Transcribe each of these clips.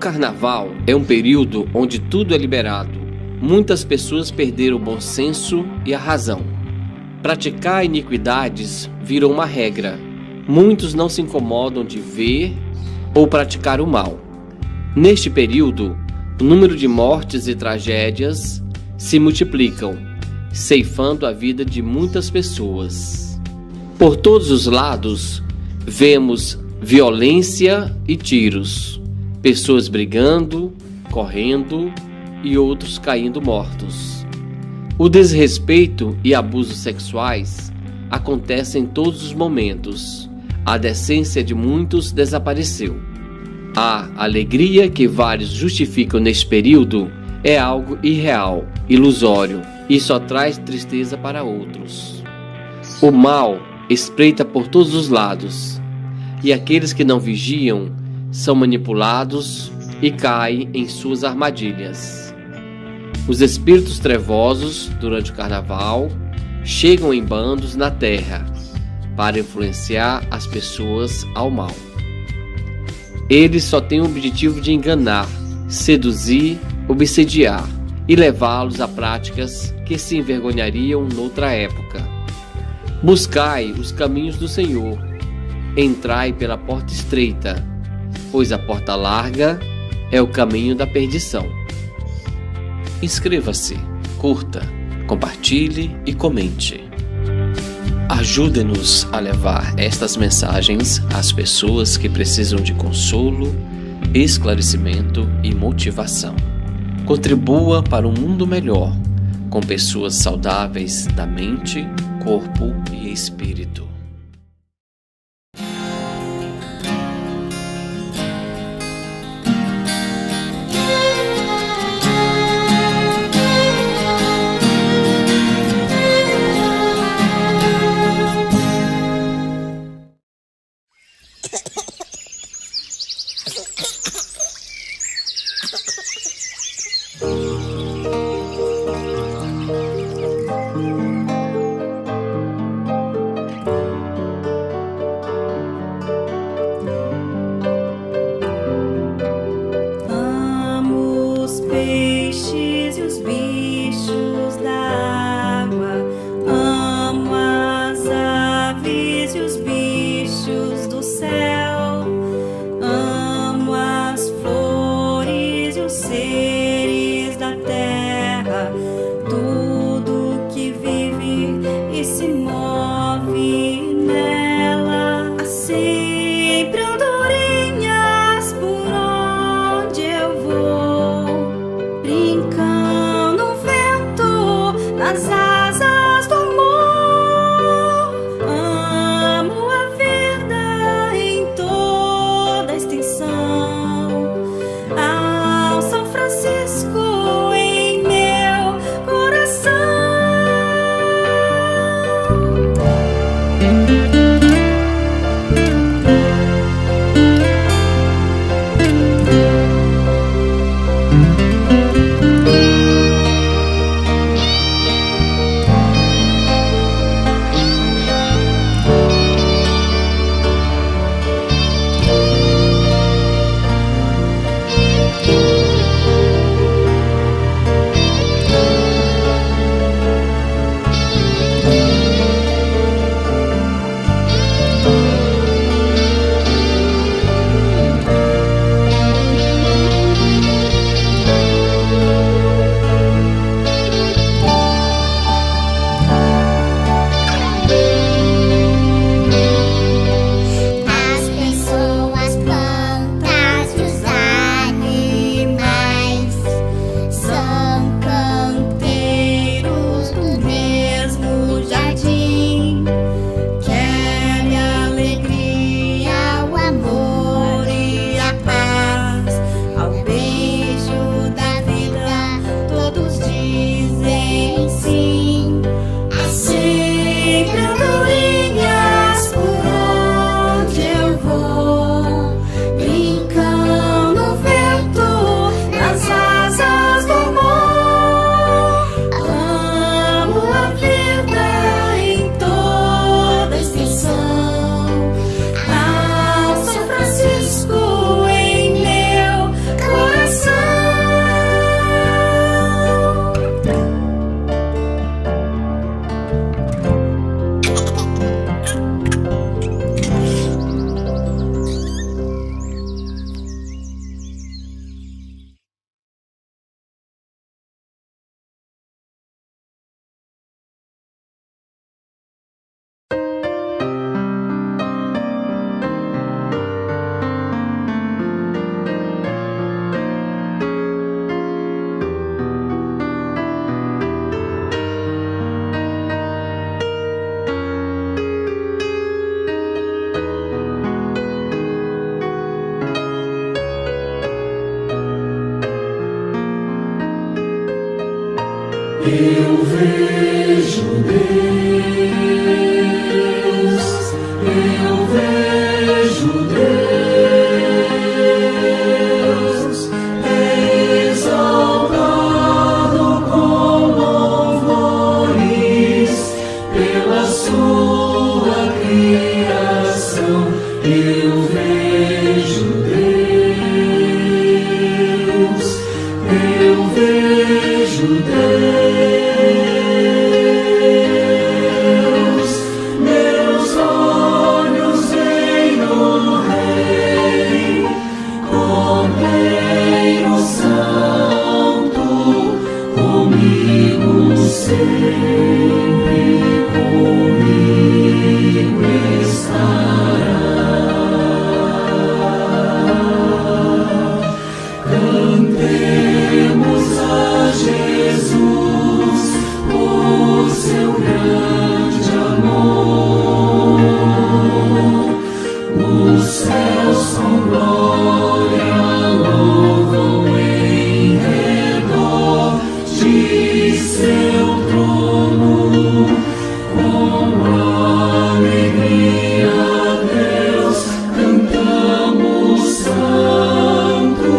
carnaval é um período onde tudo é liberado. Muitas pessoas perderam o bom senso e a razão. Praticar iniquidades virou uma regra. Muitos não se incomodam de ver ou praticar o mal. Neste período, o número de mortes e tragédias se multiplicam, ceifando a vida de muitas pessoas. Por todos os lados, vemos violência e tiros, pessoas brigando, correndo e outros caindo mortos. O desrespeito e abusos sexuais acontecem em todos os momentos. A decência de muitos desapareceu. A alegria que vários justificam neste período é algo irreal, ilusório e só traz tristeza para outros. O mal espreita por todos os lados, e aqueles que não vigiam são manipulados e caem em suas armadilhas. Os espíritos trevosos, durante o carnaval, chegam em bandos na terra para influenciar as pessoas ao mal. Eles só têm o objetivo de enganar, seduzir, obsediar e levá-los a práticas que se envergonhariam noutra época. Buscai os caminhos do Senhor, entrai pela porta estreita, pois a porta larga é o caminho da perdição. Inscreva-se, curta, compartilhe e comente. Ajude-nos a levar estas mensagens às pessoas que precisam de consolo, esclarecimento e motivação. Contribua para um mundo melhor, com pessoas saudáveis da mente, corpo e espírito. eu vejo Deus, eu vejo Deus, exaltado com louvores pela sua criação. Eu vejo Deus, eu vejo Deus, meus olhos veem o Rei, Cordeiro Santo, comigo sempre, comigo estará. Cantemos a Jesus por seu grande amor. Os céus com glória louvam em redor de seu trono. Com alegria a Deus cantamos santo,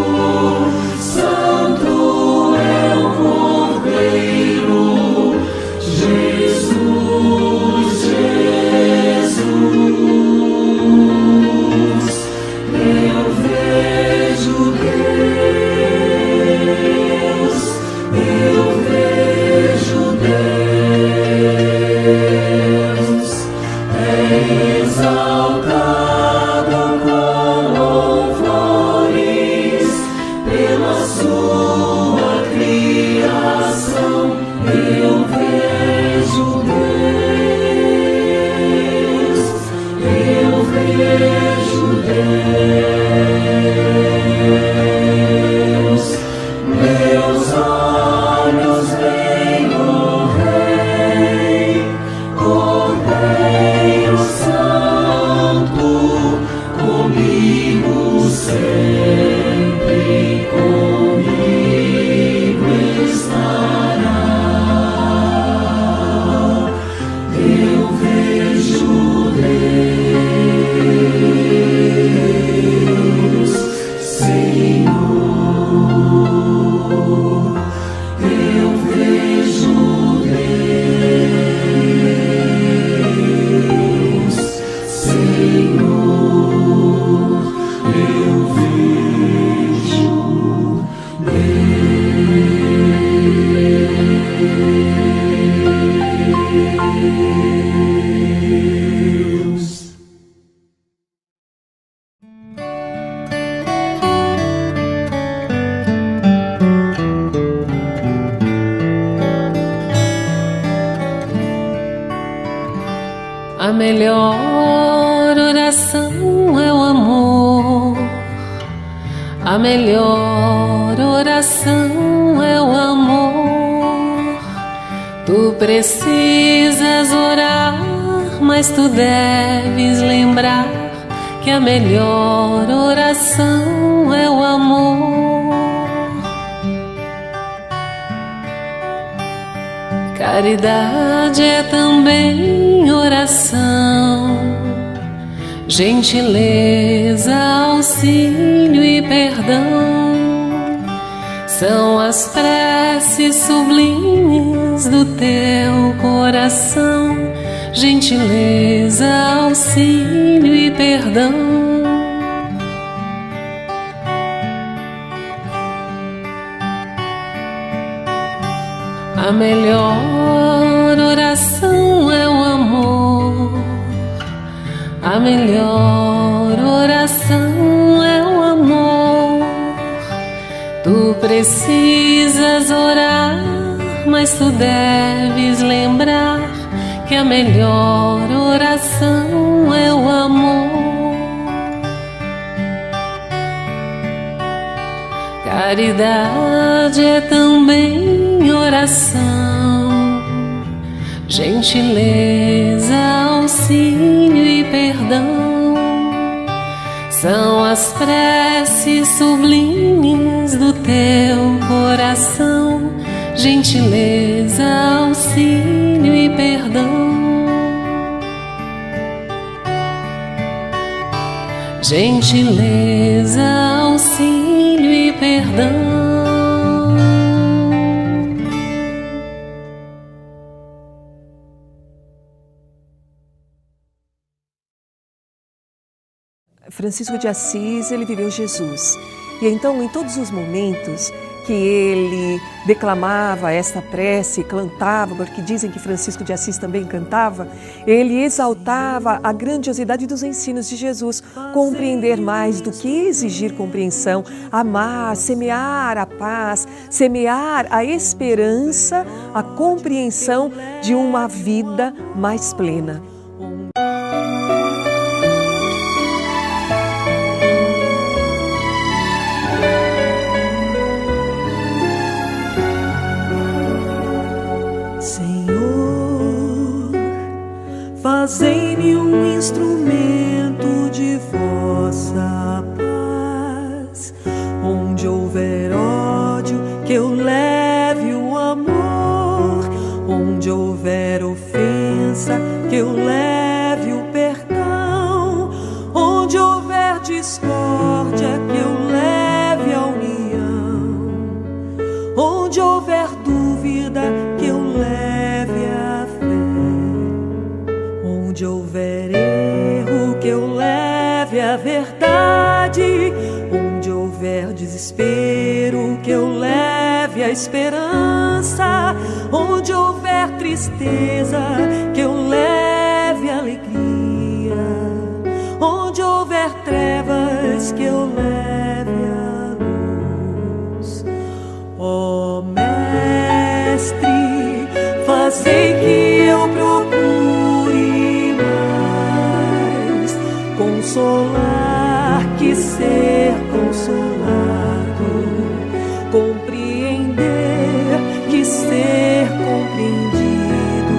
santo é o Cordeiro, Jesus, Jesus. Eu vejo Deus, eu vejo Deus, exaltado com louvores pela sua criação. Eu vejo Deus, eu vejo Deus, meus olhos veem o Rei, Cordeiro Santo, comigo sempre, comigo estará. Eu vejo Deus, Senhor, eu vejo Deus, Senhor, eu vejo Deus. A melhor oração é o amor. A melhor oração é o amor. Tu precisas orar, mas tu deves lembrar que a melhor oração é o amor. Caridade é também oração, gentileza, auxílio e perdão. São as preces sublimes do teu coração, gentileza, auxílio e perdão. A melhor oração é o amor. A melhor oração é o amor. Tu precisas orar, mas tu deves lembrar que a melhor oração é o amor. Caridade é também oração, gentileza, auxílio e perdão. São as preces sublimes do teu coração, gentileza, auxílio e perdão. Gentileza, auxílio e perdão. Francisco de Assis, ele viveu Jesus. E então, em todos os momentos que ele declamava esta prece, cantava, porque dizem que Francisco de Assis também cantava, ele exaltava a grandiosidade dos ensinos de Jesus, compreender mais do que exigir compreensão, amar, semear a paz, semear a esperança, a compreensão de uma vida mais plena. Fazei-me um instrumento de vossa paz. Onde houver ódio, que eu leve o amor. Onde houver ofensa, que eu leve o perdão. Onde houver discórdia, que eu leve a união. Onde houver dúvida, que eu leve a fé. Onde houver erro, que eu leve a verdade. Onde houver desespero, que eu leve a esperança. Onde houver tristeza, que eu leve a alegria. Onde houver trevas, que eu leve a luz. Ó Mestre, fazei que eu procure mais consolar que ser consolado, compreender que ser compreendido,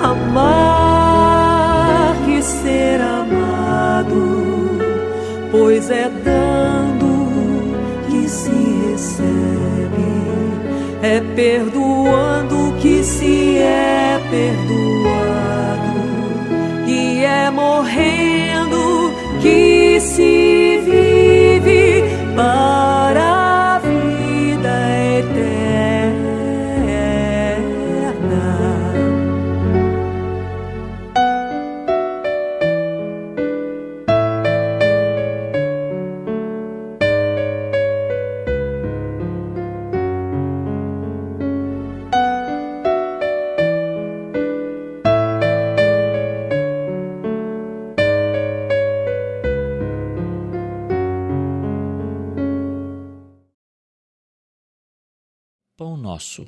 amar que ser amado, pois é dando que se recebe, é perdoando que se é perdoado, e é morrendo que se vive para a vida eterna. Pão Nosso,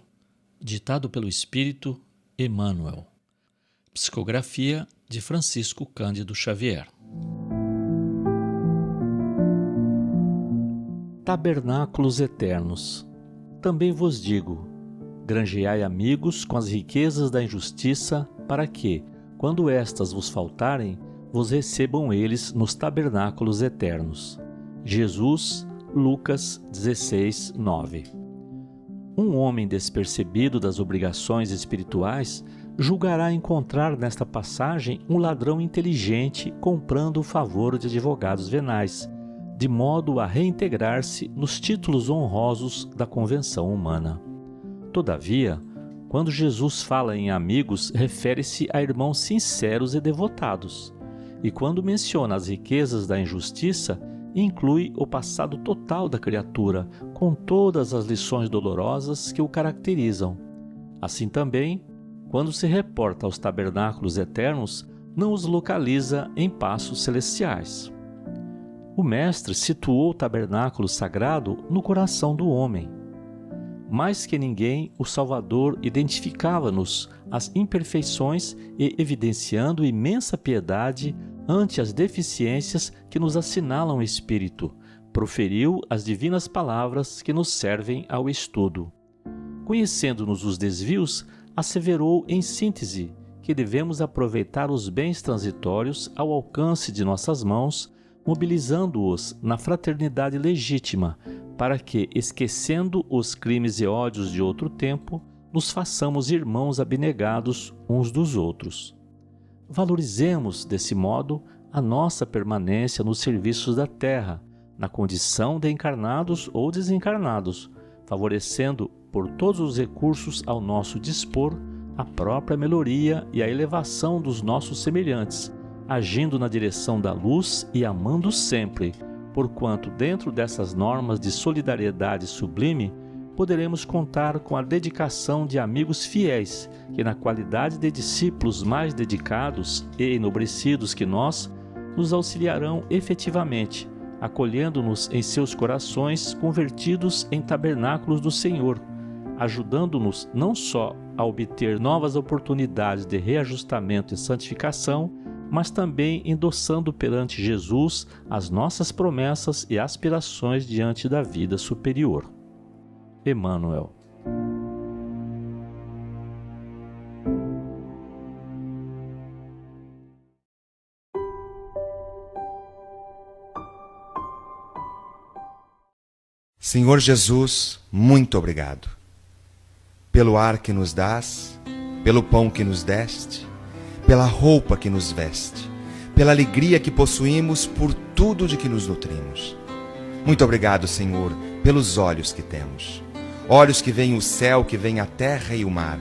ditado pelo Espírito Emmanuel. Psicografia de Francisco Cândido Xavier. Tabernáculos eternos. Também vos digo, granjeai amigos com as riquezas da injustiça, para que, quando estas vos faltarem, vos recebam eles nos tabernáculos eternos. Jesus, Lucas 16, 9. Um homem despercebido das obrigações espirituais julgará encontrar nesta passagem um ladrão inteligente comprando o favor de advogados venais, de modo a reintegrar-se nos títulos honrosos da convenção humana. Todavia, quando Jesus fala em amigos, refere-se a irmãos sinceros e devotados, e quando menciona as riquezas da injustiça, inclui o passado total da criatura, com todas as lições dolorosas que o caracterizam. Assim também, quando se reporta aos tabernáculos eternos, não os localiza em passos celestiais. O Mestre situou o tabernáculo sagrado no coração do homem. Mais que ninguém, o Salvador identificava-nos as imperfeições e, evidenciando imensa piedade ante as deficiências que nos assinalam o Espírito, proferiu as divinas palavras que nos servem ao estudo. Conhecendo-nos os desvios, asseverou em síntese que devemos aproveitar os bens transitórios ao alcance de nossas mãos, mobilizando-os na fraternidade legítima, para que, esquecendo os crimes e ódios de outro tempo, nos façamos irmãos abnegados uns dos outros. Valorizemos, desse modo, a nossa permanência nos serviços da terra, na condição de encarnados ou desencarnados, favorecendo por todos os recursos ao nosso dispor a própria melhoria e a elevação dos nossos semelhantes, agindo na direção da luz e amando sempre, porquanto dentro dessas normas de solidariedade sublime, poderemos contar com a dedicação de amigos fiéis, que na qualidade de discípulos mais dedicados e enobrecidos que nós, nos auxiliarão efetivamente, acolhendo-nos em seus corações convertidos em tabernáculos do Senhor, ajudando-nos não só a obter novas oportunidades de reajustamento e santificação, mas também endossando perante Jesus as nossas promessas e aspirações diante da vida superior. Emmanuel. Senhor Jesus, muito obrigado pelo ar que nos dás, pelo pão que nos deste, pela roupa que nos veste, pela alegria que possuímos, por tudo de que nos nutrimos. Muito obrigado, Senhor, pelos olhos que temos. Olhos que veem o céu, que veem a terra e o mar,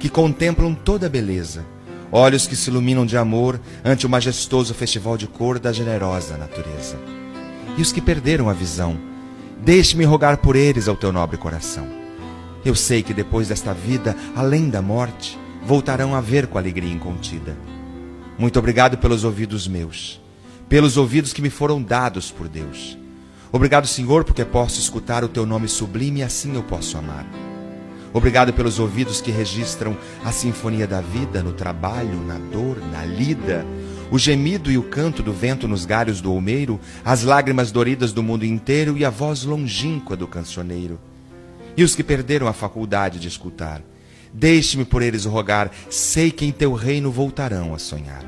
que contemplam toda a beleza. Olhos que se iluminam de amor ante o majestoso festival de cor da generosa natureza. E os que perderam a visão, deixe-me rogar por eles ao teu nobre coração. Eu sei que depois desta vida, além da morte, voltarão a ver com alegria incontida. Muito obrigado pelos ouvidos meus, pelos ouvidos que me foram dados por Deus. Obrigado, Senhor, porque posso escutar o teu nome sublime e assim eu posso amar. Obrigado pelos ouvidos que registram a sinfonia da vida no trabalho, na dor, na lida, o gemido e o canto do vento nos galhos do olmeiro, as lágrimas doridas do mundo inteiro e a voz longínqua do cancioneiro. E os que perderam a faculdade de escutar, deixe-me por eles rogar, sei que em teu reino voltarão a sonhar.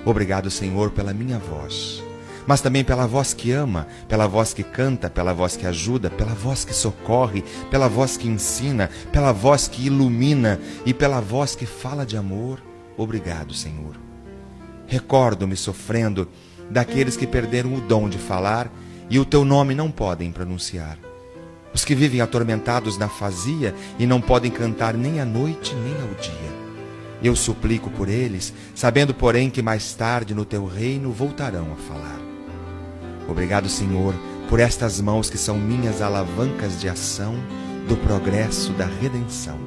Obrigado, Senhor, pela minha voz, mas também pela voz que ama, pela voz que canta, pela voz que ajuda, pela voz que socorre, pela voz que ensina, pela voz que ilumina e pela voz que fala de amor. Obrigado, Senhor. Recordo-me sofrendo daqueles que perderam o dom de falar e o teu nome não podem pronunciar. Os que vivem atormentados na fazia e não podem cantar nem à noite nem ao dia. Eu suplico por eles, sabendo, porém, que mais tarde no teu reino voltarão a falar. Obrigado, Senhor, por estas mãos que são minhas alavancas de ação do progresso da redenção.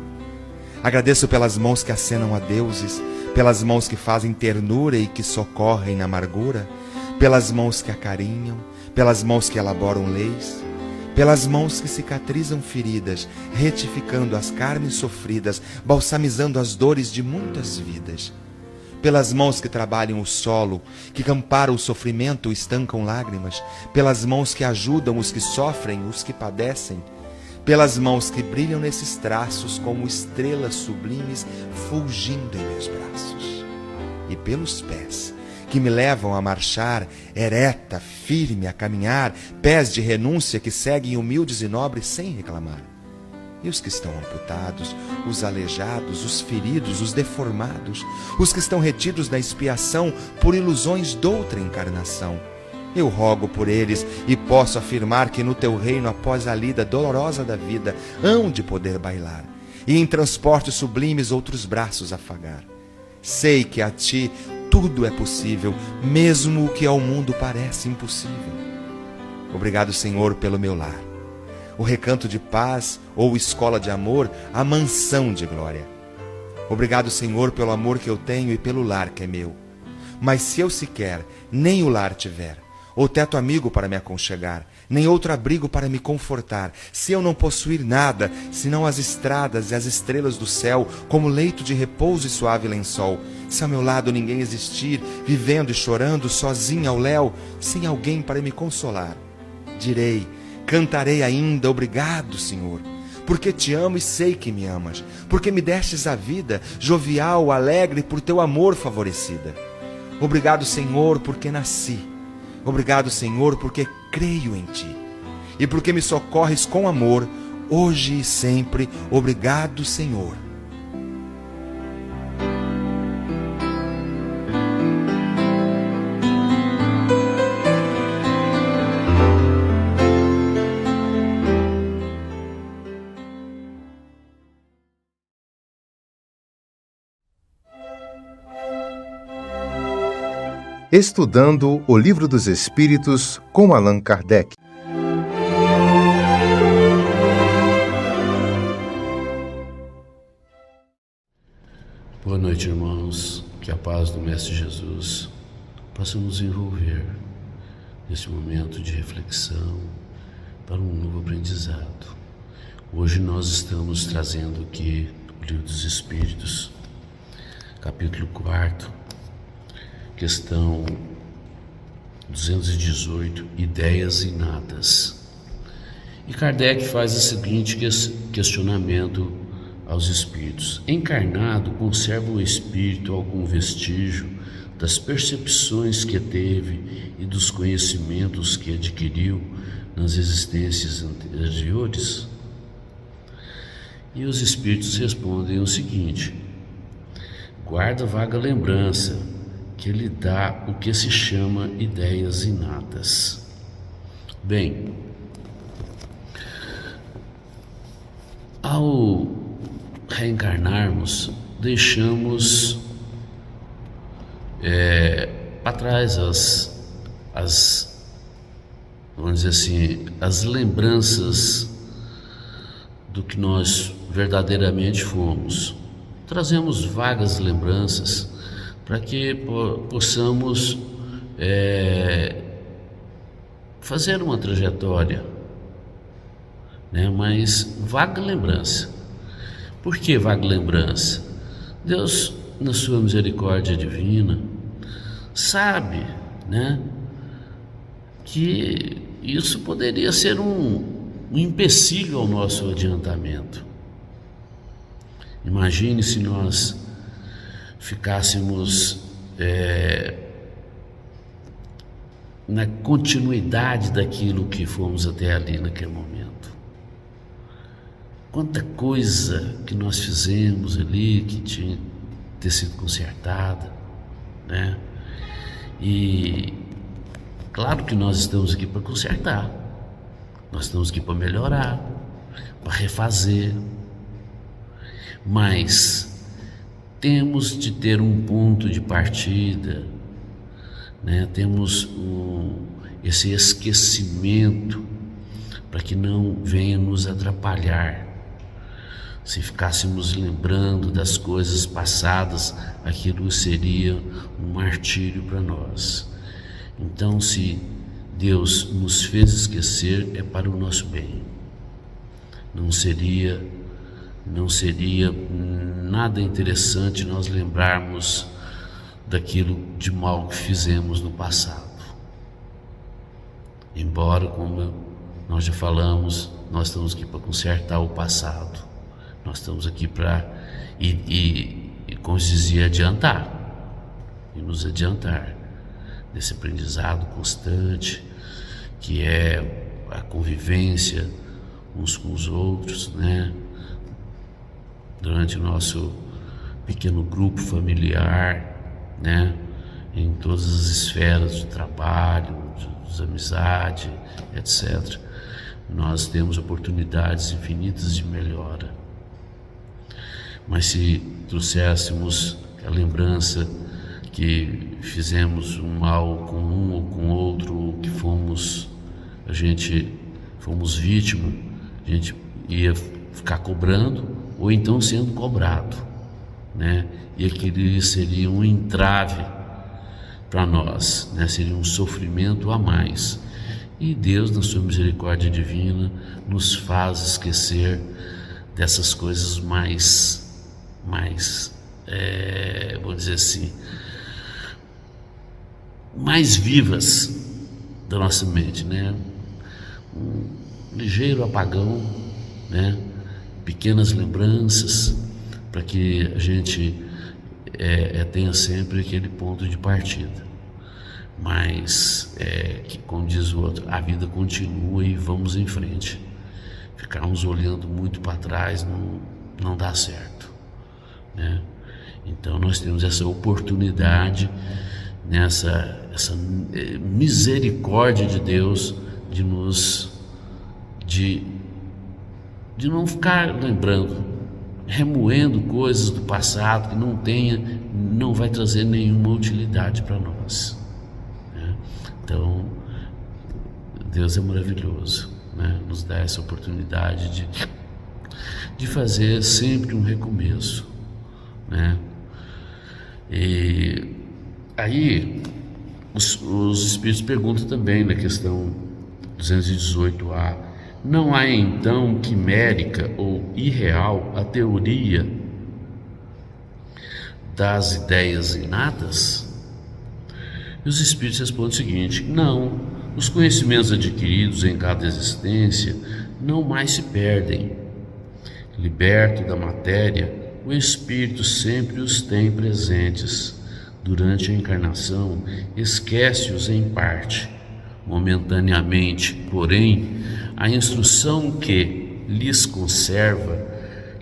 Agradeço pelas mãos que acenam a deuses, pelas mãos que fazem ternura e que socorrem na amargura, pelas mãos que acarinham, pelas mãos que elaboram leis, pelas mãos que cicatrizam feridas, retificando as carnes sofridas, balsamizando as dores de muitas vidas, pelas mãos que trabalham o solo, que amparam o sofrimento e estancam lágrimas, pelas mãos que ajudam os que sofrem, os que padecem, pelas mãos que brilham nesses traços como estrelas sublimes fulgindo em meus braços, e pelos pés que me levam a marchar, ereta, firme, a caminhar, pés de renúncia que seguem humildes e nobres sem reclamar. E os que estão amputados, os aleijados, os feridos, os deformados, os que estão retidos na expiação por ilusões doutra encarnação, eu rogo por eles e posso afirmar que no teu reino, após a lida dolorosa da vida, hão de poder bailar, e em transportes sublimes outros braços afagar. Sei que a ti tudo é possível, mesmo o que ao mundo parece impossível. Obrigado, Senhor, pelo meu lar, o recanto de paz ou escola de amor, a mansão de glória. Obrigado, Senhor, pelo amor que eu tenho e pelo lar que é meu. Mas se eu sequer nem o lar tiver, ou teto amigo para me aconchegar, nem outro abrigo para me confortar, se eu não possuir nada, senão as estradas e as estrelas do céu, como leito de repouso e suave lençol, se ao meu lado ninguém existir, vivendo e chorando, sozinho ao léu, sem alguém para me consolar, direi, cantarei ainda, obrigado, Senhor, porque te amo e sei que me amas, porque me destes a vida, jovial, alegre, por teu amor favorecida. Obrigado, Senhor, porque nasci. Obrigado, Senhor, porque creio em ti. e porque me socorres com amor, hoje e sempre. Obrigado, Senhor. Estudando o Livro dos Espíritos com Allan Kardec. Boa noite, irmãos. Que a paz do Mestre Jesus possa nos envolver nesse momento de reflexão para um novo aprendizado. Hoje nós estamos trazendo aqui o Livro dos Espíritos, capítulo 4, questão 218, ideias inatas. E Kardec faz o seguinte questionamento aos espíritos: encarnado, conserva o espírito algum vestígio das percepções que teve e dos conhecimentos que adquiriu nas existências anteriores? E os espíritos respondem o seguinte: guarda vaga lembrança que lhe dá o que se chama ideias inatas. Bem, ao reencarnarmos, deixamos para trás vamos dizer assim, as lembranças do que nós verdadeiramente fomos. Trazemos vagas lembranças para que possamos fazer uma trajetória, né? Mas vaga lembrança. Por que vaga lembrança? Deus, na sua misericórdia divina, sabe, né, que isso poderia ser um empecilho ao nosso adiantamento. Imagine se nós ficássemos na continuidade daquilo que fomos até ali naquele momento. Quanta coisa que nós fizemos ali que tinha que ter sido consertada, né? E claro que nós estamos aqui para consertar, nós estamos aqui para melhorar, para refazer, mas temos de ter um ponto de partida, né? Temos esse esquecimento para que não venha nos atrapalhar. Se ficássemos lembrando das coisas passadas, aquilo seria um martírio para nós. Então, se Deus nos fez esquecer, é para o nosso bem. Não seria nada interessante nós lembrarmos daquilo de mal que fizemos no passado. Embora, como nós já falamos, nós estamos aqui para consertar o passado. Nós estamos aqui para, como se dizia, adiantar, e nos adiantar desse aprendizado constante, que é a convivência uns com os outros, né? Durante o nosso pequeno grupo familiar, né? Em todas as esferas de trabalho, de amizade, etc. Nós temos oportunidades infinitas de melhora. Mas se trouxéssemos a lembrança que fizemos um mal com um ou com outro, que fomos vítima, a gente ia ficar cobrando ou então sendo cobrado, né? E aquilo seria um entrave para nós, né? Seria um sofrimento a mais. E Deus, na sua misericórdia divina, nos faz esquecer dessas coisas mais vou dizer assim, mais vivas da nossa mente, né? Um ligeiro apagão, né? Pequenas lembranças, para que a gente tenha sempre aquele ponto de partida. mas que, como diz o outro, a vida continua e vamos em frente. Ficarmos olhando muito para trás não dá certo, né? Então nós temos essa oportunidade, essa misericórdia de Deus de não ficar lembrando, remoendo coisas do passado que não vai trazer nenhuma utilidade para nós, né? Então Deus é maravilhoso, né? Nos dá essa oportunidade de fazer sempre um recomeço, né? E aí os Espíritos perguntam também na questão 218A: não há então quimérica ou irreal a teoria das ideias inatas? E os Espíritos respondem o seguinte: não, os conhecimentos adquiridos em cada existência não mais se perdem. Liberto da matéria, o Espírito sempre os tem presentes. Durante a encarnação, esquece-os em parte. Momentaneamente, porém, a instrução que lhes conserva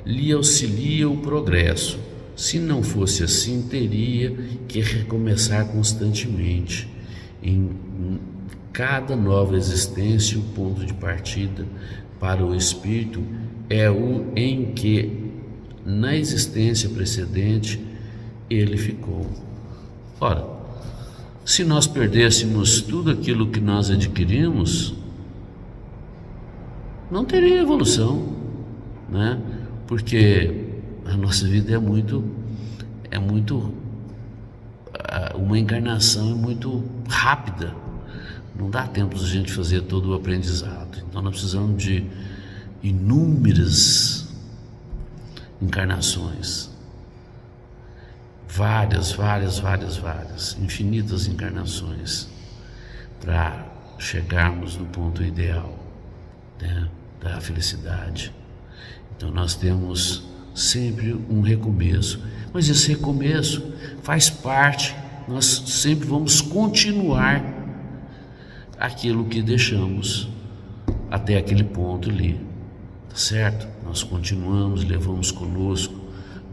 lhe auxilia o progresso. Se não fosse assim, teria que recomeçar constantemente. Em cada nova existência, o ponto de partida para o espírito é o em que, na existência precedente, ele ficou. Ora, se nós perdêssemos tudo aquilo que nós adquirimos, não teria evolução, né? Porque a nossa vida uma encarnação é muito rápida, não dá tempo de a gente fazer todo o aprendizado. Então nós precisamos de inúmeras encarnações, várias, infinitas encarnações, para chegarmos no ponto ideal, né, da felicidade. Então nós temos sempre um recomeço, mas esse recomeço faz parte, nós sempre vamos continuar aquilo que deixamos até aquele ponto ali, tá certo? Nós continuamos, levamos conosco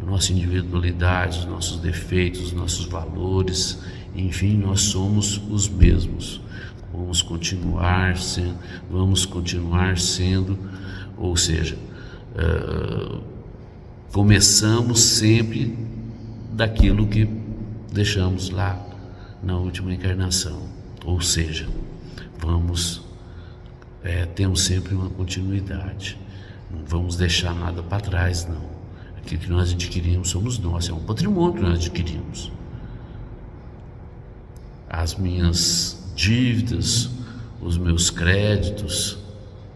a nossa individualidade, os nossos defeitos, os nossos valores, enfim, nós somos os mesmos. Vamos continuar sendo, ou seja, começamos sempre daquilo que deixamos lá na última encarnação, ou seja, temos sempre uma continuidade, não vamos deixar nada para trás, não. Aquilo que nós adquirimos somos nós, é um patrimônio que nós adquirimos. As minhas dívidas, os meus créditos,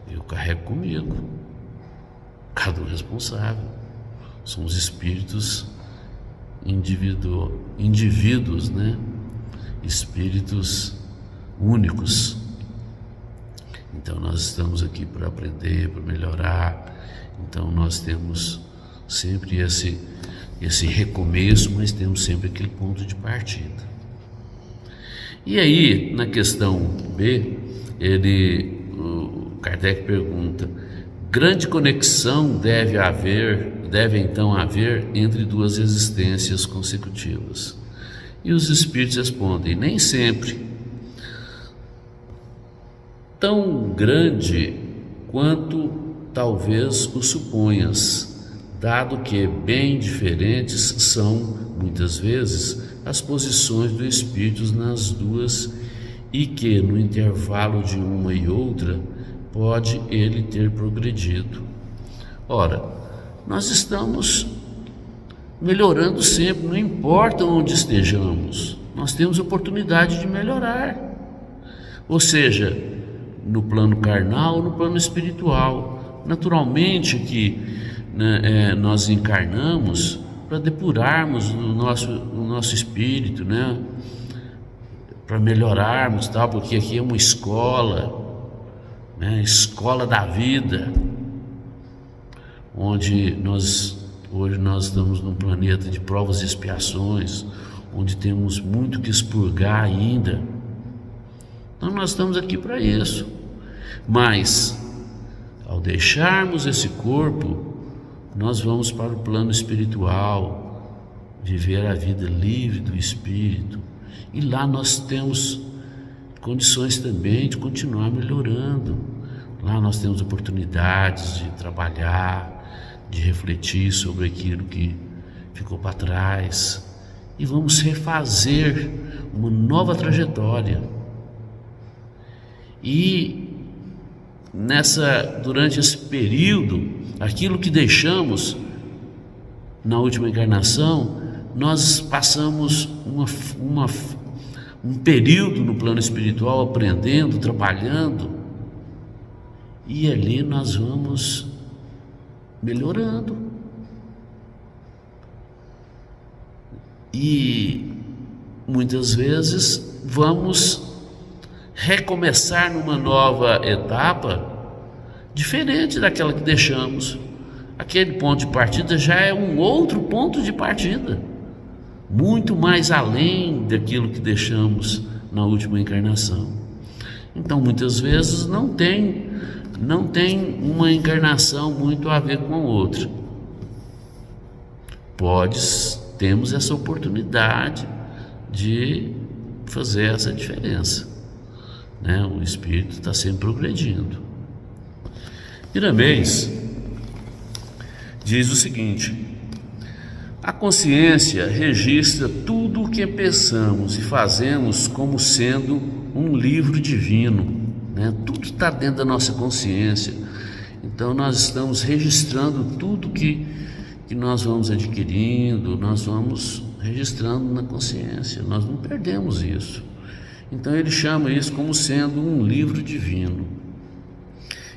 eu carrego comigo, cada um responsável. Somos espíritos indivíduos, né? Espíritos únicos. Então nós estamos aqui para aprender, para melhorar. Então nós temos sempre esse recomeço, mas temos sempre aquele ponto de partida. E aí, na questão B, o Kardec pergunta: grande conexão deve então haver entre duas existências consecutivas? E os Espíritos respondem: nem sempre. Tão grande quanto talvez o suponhas, dado que bem diferentes são, muitas vezes, as posições do Espírito nas duas, e que no intervalo de uma e outra pode ele ter progredido. Ora, nós estamos melhorando sempre, não importa onde estejamos, nós temos oportunidade de melhorar, ou seja, no plano carnal, no plano espiritual. Naturalmente que nós encarnamos para depurarmos o nosso espírito, né? Para melhorarmos, tal, porque aqui é uma escola, né? Escola da vida, onde hoje nós estamos num planeta de provas e expiações, onde temos muito que expurgar ainda, Então nós estamos aqui para isso. Mas, ao deixarmos esse corpo, nós vamos para o plano espiritual, viver a vida livre do Espírito. E lá nós temos condições também de continuar melhorando. Lá nós temos oportunidades de trabalhar, de refletir sobre aquilo que ficou para trás. E vamos refazer uma nova trajetória. E durante esse período, aquilo que deixamos na última encarnação, nós passamos um período no plano espiritual aprendendo, trabalhando, e ali nós vamos melhorando. E muitas vezes vamos recomeçar numa nova etapa diferente daquela que deixamos. Aquele ponto de partida já é um outro ponto de partida, muito mais além daquilo que deixamos na última encarnação. Então muitas vezes não tem uma encarnação muito a ver com a outra. Temos essa oportunidade de fazer essa diferença, né? O espírito está sempre progredindo. Piramês diz o seguinte: a consciência registra tudo o que pensamos e fazemos como sendo um livro divino, né? Tudo está dentro da nossa consciência. Então nós estamos registrando tudo que nós vamos adquirindo, nós vamos registrando na consciência, nós não perdemos isso. Então ele chama isso como sendo um livro divino.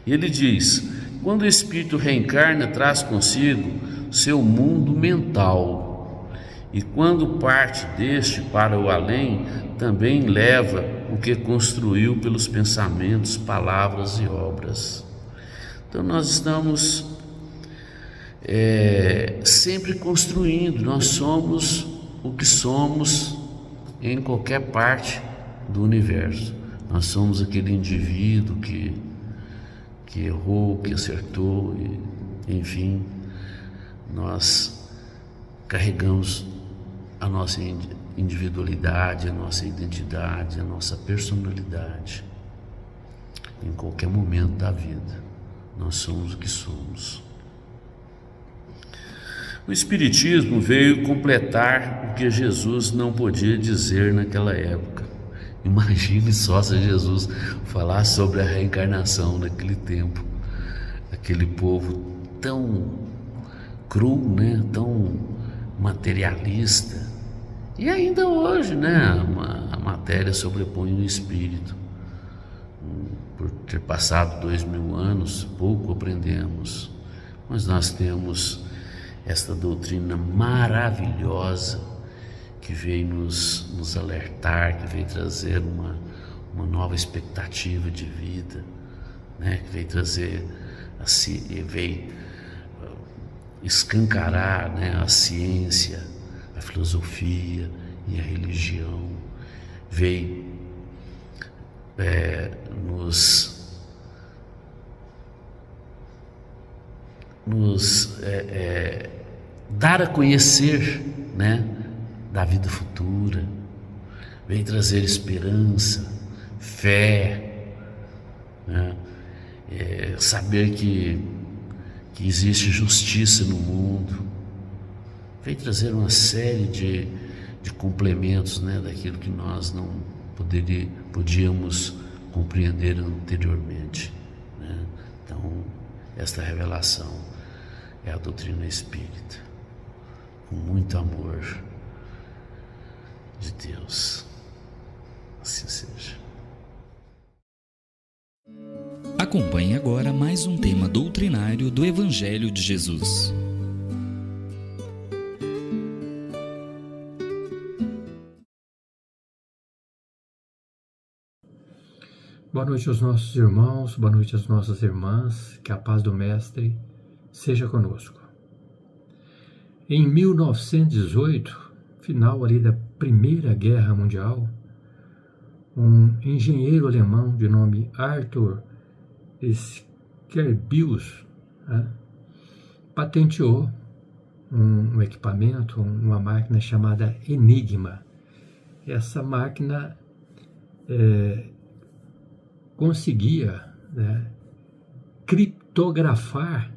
E ele diz: quando o espírito reencarna, traz consigo seu mundo mental, e quando parte deste para o além, também leva o que construiu pelos pensamentos, palavras e obras. Então nós estamos sempre construindo. Nós somos o que somos em qualquer parte do universo. Nós somos aquele indivíduo que errou, que acertou, enfim, nós carregamos a nossa individualidade, a nossa identidade, a nossa personalidade em qualquer momento da vida. Nós somos o que somos. O Espiritismo veio completar o que Jesus não podia dizer naquela época. Imagine só se Jesus falasse sobre a reencarnação naquele tempo. Aquele povo tão cru, né? Tão materialista. E ainda hoje, né? A matéria sobrepõe o espírito. Por ter passado 2000 anos, pouco aprendemos. Mas nós temos esta doutrina maravilhosa que veio nos alertar, que veio trazer uma nova expectativa de vida, né? Que veio trazer, veio escancarar, né? A ciência, a filosofia e a religião, veio nos dar a conhecer, né? Da vida futura, vem trazer esperança, fé, né? Saber que existe justiça no mundo, vem trazer uma série de complementos, né? Daquilo que nós não podíamos compreender anteriormente, né? Então, esta revelação é a doutrina espírita, com muito amor de Deus. Assim seja. Acompanhe agora mais um tema doutrinário do Evangelho de Jesus. Boa noite aos nossos irmãos, boa noite às nossas irmãs, que a paz do Mestre seja conosco. Em 1918, final ali da Primeira Guerra Mundial, um engenheiro alemão de nome Arthur Scarbius, né, patenteou um equipamento, uma máquina chamada Enigma. Essa máquina conseguia, né, criptografar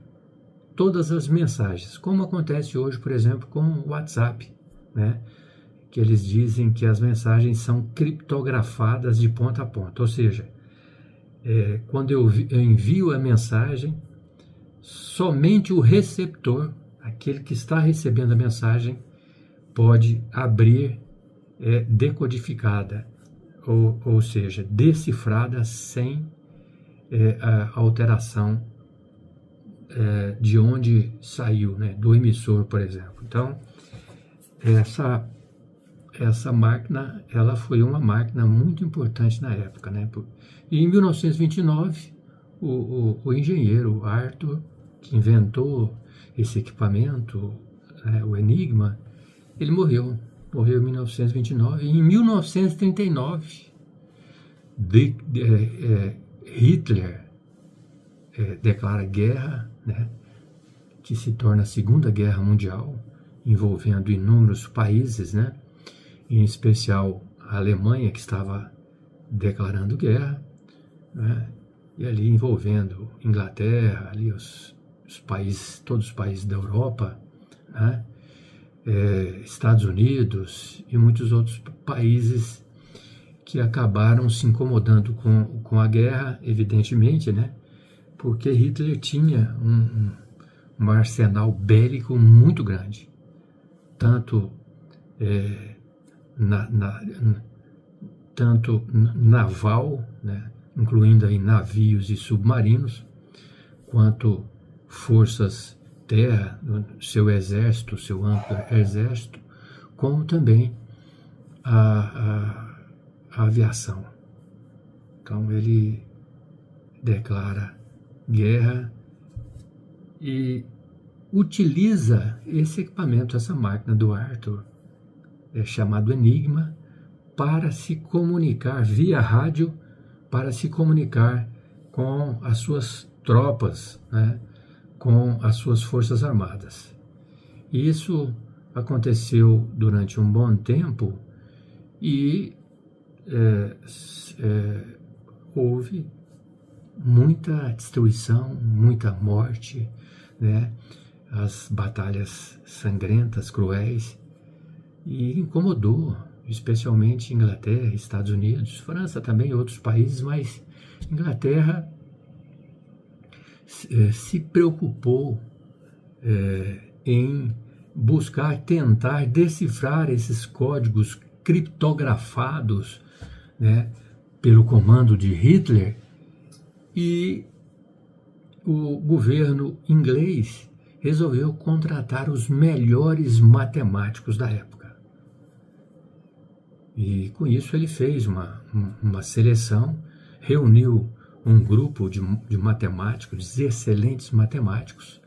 todas as mensagens, como acontece hoje, por exemplo, com o WhatsApp, né, que eles dizem que as mensagens são criptografadas de ponta a ponta, ou seja, quando eu envio a mensagem, somente o receptor, aquele que está recebendo a mensagem, pode abrir decodificada, ou seja, decifrada sem a alteração de onde saiu, né, do emissor, por exemplo. Então, essa máquina, ela foi uma máquina muito importante na época, né? E em 1929, o engenheiro Arthur, que inventou esse equipamento, o Enigma, ele morreu em 1929. E em 1939, Hitler declara guerra, né, que se torna a Segunda Guerra Mundial, envolvendo inúmeros países, né, em especial a Alemanha, que estava declarando guerra, né, e ali envolvendo Inglaterra, ali todos os países da Europa, né, Estados Unidos e muitos outros países que acabaram se incomodando com a guerra, evidentemente, né, porque Hitler tinha um arsenal bélico muito grande, tanto naval, né, incluindo aí navios e submarinos, quanto forças terra, seu exército, seu amplo exército, como também a aviação. Então ele declara guerra e utiliza esse equipamento, essa máquina do Arthur, chamado Enigma, para se comunicar via rádio, para se comunicar com as suas tropas, né, com as suas forças armadas. Isso aconteceu durante um bom tempo e houve muita destruição, muita morte, né, as batalhas sangrentas, cruéis, e incomodou especialmente Inglaterra, Estados Unidos, França também, outros países, mas Inglaterra se preocupou em tentar decifrar esses códigos criptografados, né, pelo comando de Hitler, e o governo inglês resolveu contratar os melhores matemáticos da época. E com isso ele fez uma seleção, reuniu um grupo de matemáticos, de excelentes matemáticos,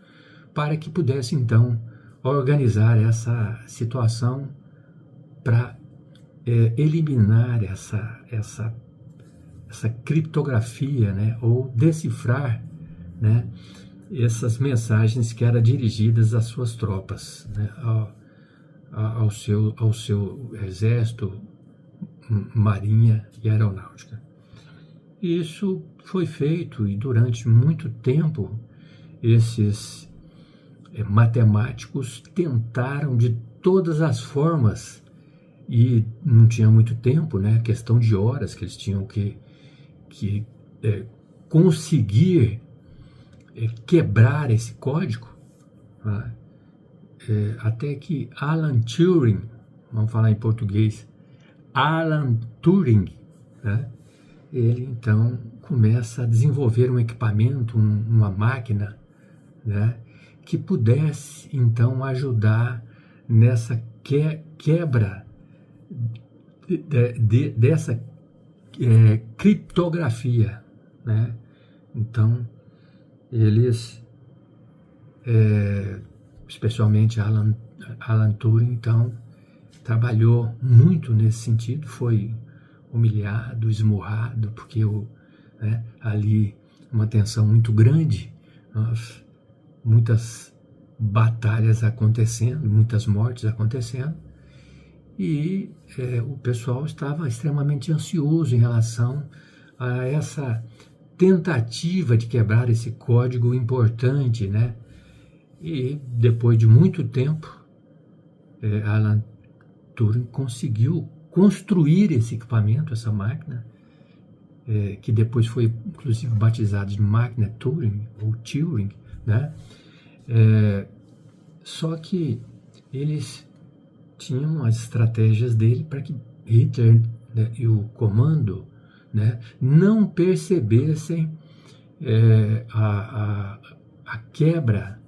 para que pudesse então organizar essa situação para eliminar essa criptografia, né, ou decifrar, né, essas mensagens que eram dirigidas às suas tropas, né, ao seu exército, marinha e aeronáutica. Isso foi feito e durante muito tempo esses matemáticos tentaram de todas as formas, e não tinha muito tempo, né, questão de horas que eles tinham que conseguir quebrar esse código, né, até que Alan Turing, vamos falar em português, Alan Turing, né, ele então começa a desenvolver um equipamento, uma máquina, né, que pudesse então ajudar nessa quebra dessa criptografia, né? Então eles, especialmente Alan Turing, então trabalhou muito nesse sentido, foi humilhado, esmurrado, porque ali uma tensão muito grande, muitas batalhas acontecendo, muitas mortes acontecendo, e o pessoal estava extremamente ansioso em relação a essa tentativa de quebrar esse código importante, né? E depois de muito tempo, Alan Turing conseguiu construir esse equipamento, essa máquina, que depois foi inclusive batizada de máquina Turing, ou Turing, né? Só que eles tinham as estratégias dele para que Hitler, né, e o comando, né, não percebessem a quebra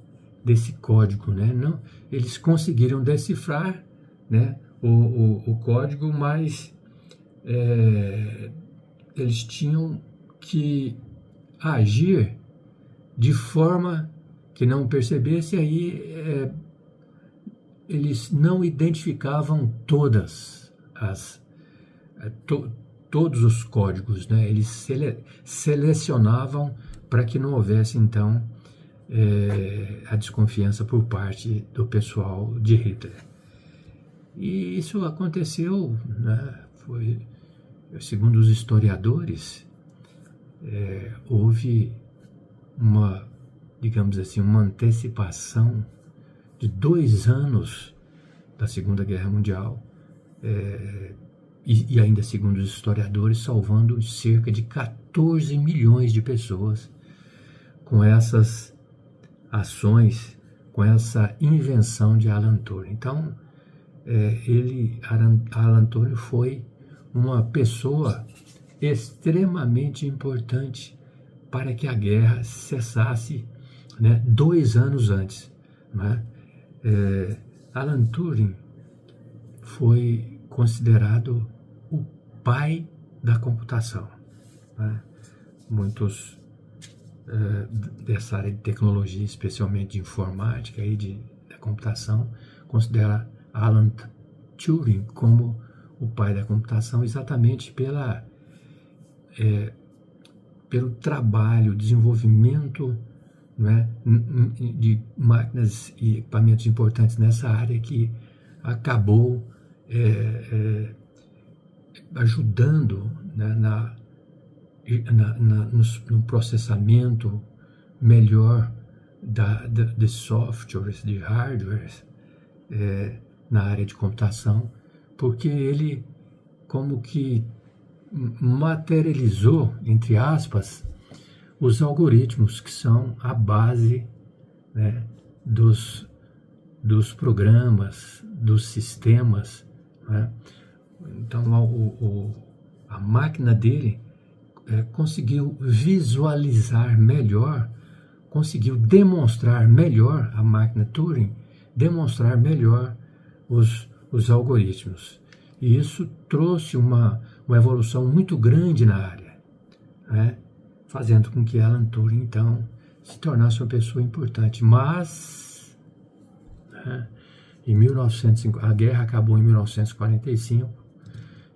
desse código, né? Não, eles conseguiram decifrar, né, o código, mas eles tinham que agir de forma que não percebesse, aí eles não identificavam todos os códigos, né? Eles selecionavam para que não houvesse, então, a desconfiança por parte do pessoal de Hitler. E isso aconteceu, né? Foi, segundo os historiadores, houve uma, digamos assim, uma antecipação de 2 anos da Segunda Guerra Mundial, e ainda segundo os historiadores, salvando cerca de 14 milhões de pessoas com essas ações, com essa invenção de Alan Turing. Então, Alan Turing foi uma pessoa extremamente importante para que a guerra cessasse, né, 2 anos antes, né? Alan Turing foi considerado o pai da computação, né? Muitos dessa área de tecnologia, especialmente de informática e da computação, consideram Alan Turing como o pai da computação, exatamente pelo trabalho, desenvolvimento, né, de máquinas e equipamentos importantes nessa área, que acabou ajudando, né, no processamento melhor de softwares, de hardwares, na área de computação, porque ele como que materializou, entre aspas, os algoritmos que são a base, né, dos programas, dos sistemas, né? Então a máquina dele conseguiu visualizar melhor, conseguiu demonstrar melhor, a máquina Turing, demonstrar melhor os algoritmos. E isso trouxe uma evolução muito grande na área, né? Fazendo com que Alan Turing, então, se tornasse uma pessoa importante. Mas, né, a guerra acabou em 1945.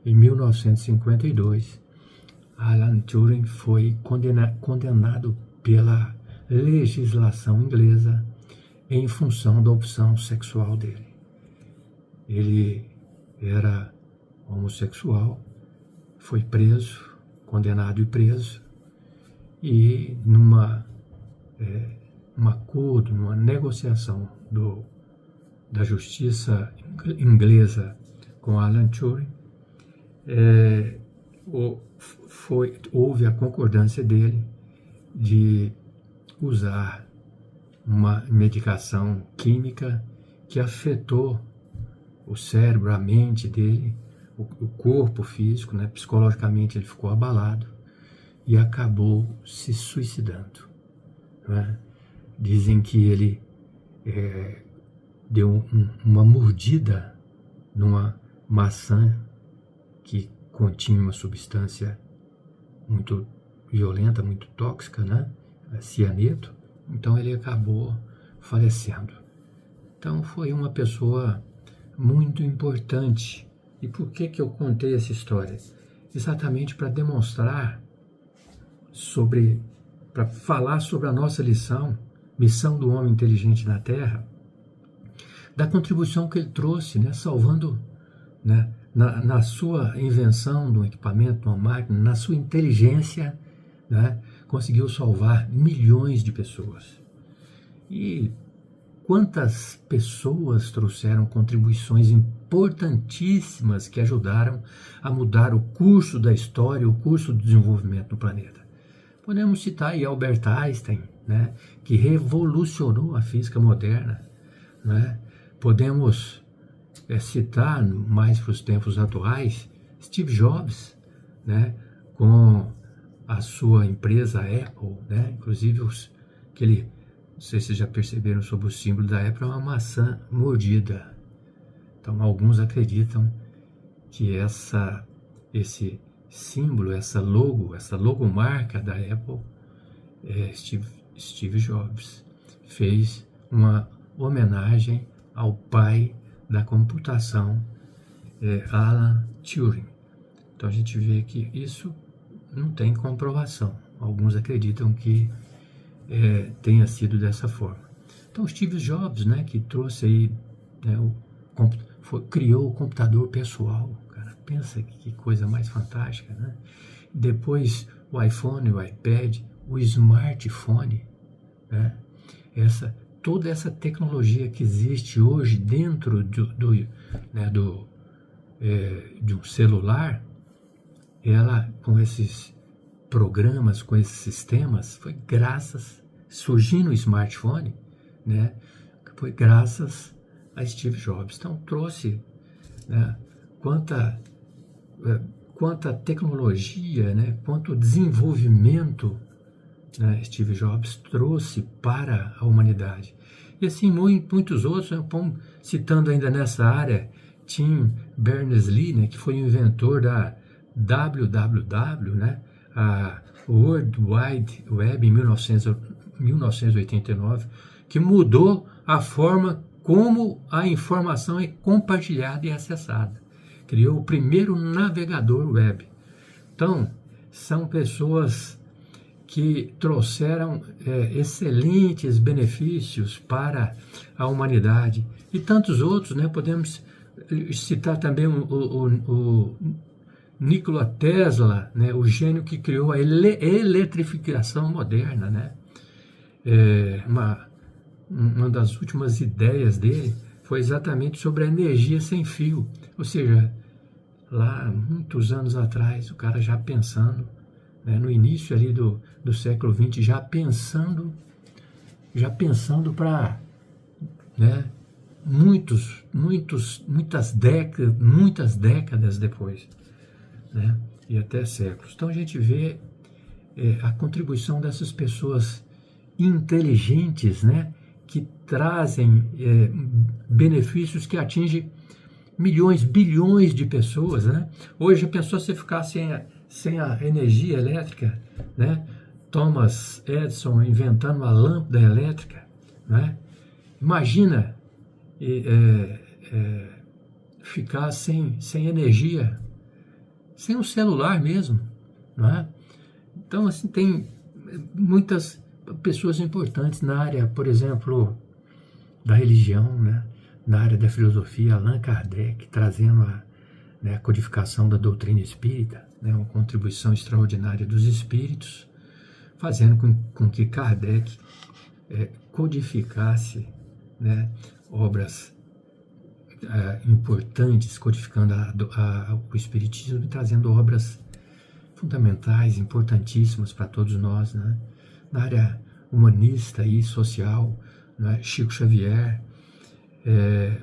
Em 1952, Alan Turing foi condenado pela legislação inglesa em função da opção sexual dele. Ele era homossexual, foi preso, condenado e preso, e num acordo, numa negociação da justiça inglesa com Alan Turing, houve a concordância dele de usar uma medicação química que afetou o cérebro, a mente dele, o corpo físico, né? Psicologicamente ele ficou abalado e acabou se suicidando, né? Dizem que ele deu uma mordida numa maçã que continha uma substância muito violenta, muito tóxica, né? Cianeto. Então ele acabou falecendo. Então foi uma pessoa muito importante. E por que eu contei essa história? exatamente para demonstrar para falar sobre a nossa missão do homem inteligente na Terra, da contribuição que ele trouxe, né, salvando, né, na sua invenção de um equipamento, de uma máquina, na sua inteligência, né, conseguiu salvar milhões de pessoas. E quantas pessoas trouxeram contribuições importantíssimas que ajudaram a mudar o curso da história, o curso do desenvolvimento no planeta. Podemos citar aí Albert Einstein, né, que revolucionou a física moderna, né? Podemos citar, mais para os tempos atuais, Steve Jobs, né, com a sua empresa Apple, né? Inclusive não sei se vocês já perceberam sobre o símbolo da Apple, é uma maçã mordida. Então alguns acreditam que esse símbolo, essa logomarca da Apple, Steve Jobs fez uma homenagem ao pai da computação, Alan Turing. Então a gente vê que isso não tem comprovação. Alguns acreditam que tenha sido dessa forma. Então Steve Jobs, né, que trouxe aí, né, criou o computador pessoal. Cara, pensa que coisa mais fantástica, né? Depois o iPhone, o iPad, o smartphone, né? Toda essa tecnologia que existe hoje dentro de um celular, ela, com esses programas, com esses sistemas, foi surgindo o smartphone, né? Foi graças a Steve Jobs. Então trouxe, né, quanta tecnologia, né, quanto desenvolvimento, né, Steve Jobs trouxe para a humanidade. E assim muitos outros, né, citando ainda nessa área, Tim Berners-Lee, né, que foi o inventor da WWW, né, a World Wide Web em 1989, que mudou a forma como a informação é compartilhada e acessada. Criou o primeiro navegador web. Então, são pessoas que trouxeram excelentes benefícios para a humanidade. E tantos outros, né? Podemos citar também o Nikola Tesla, né? O gênio que criou a eletrificação moderna, né? Uma das últimas ideias dele foi exatamente sobre a energia sem fio. Ou seja, lá muitos anos atrás, o cara já pensando, né, no início ali do século XX, já pensando para, né, muitas décadas depois, né, e até séculos. Então a gente vê a contribuição dessas pessoas inteligentes, né, que trazem benefícios que atingem milhões, bilhões de pessoas, né? Hoje a pessoa, se ficar sem a energia elétrica, né? Thomas Edison inventando a lâmpada elétrica, né? Imagina ficar sem energia, sem um celular mesmo, né? Então, assim, tem muitas pessoas importantes na área, por exemplo, da religião, né? Na área da filosofia, Allan Kardec, trazendo a codificação da doutrina espírita, né? Uma contribuição extraordinária dos espíritos, fazendo com que Kardec codificasse, né, obras importantes, codificando o espiritismo e trazendo obras fundamentais, importantíssimas para todos nós, né? Na área humanista e social, né, Chico Xavier,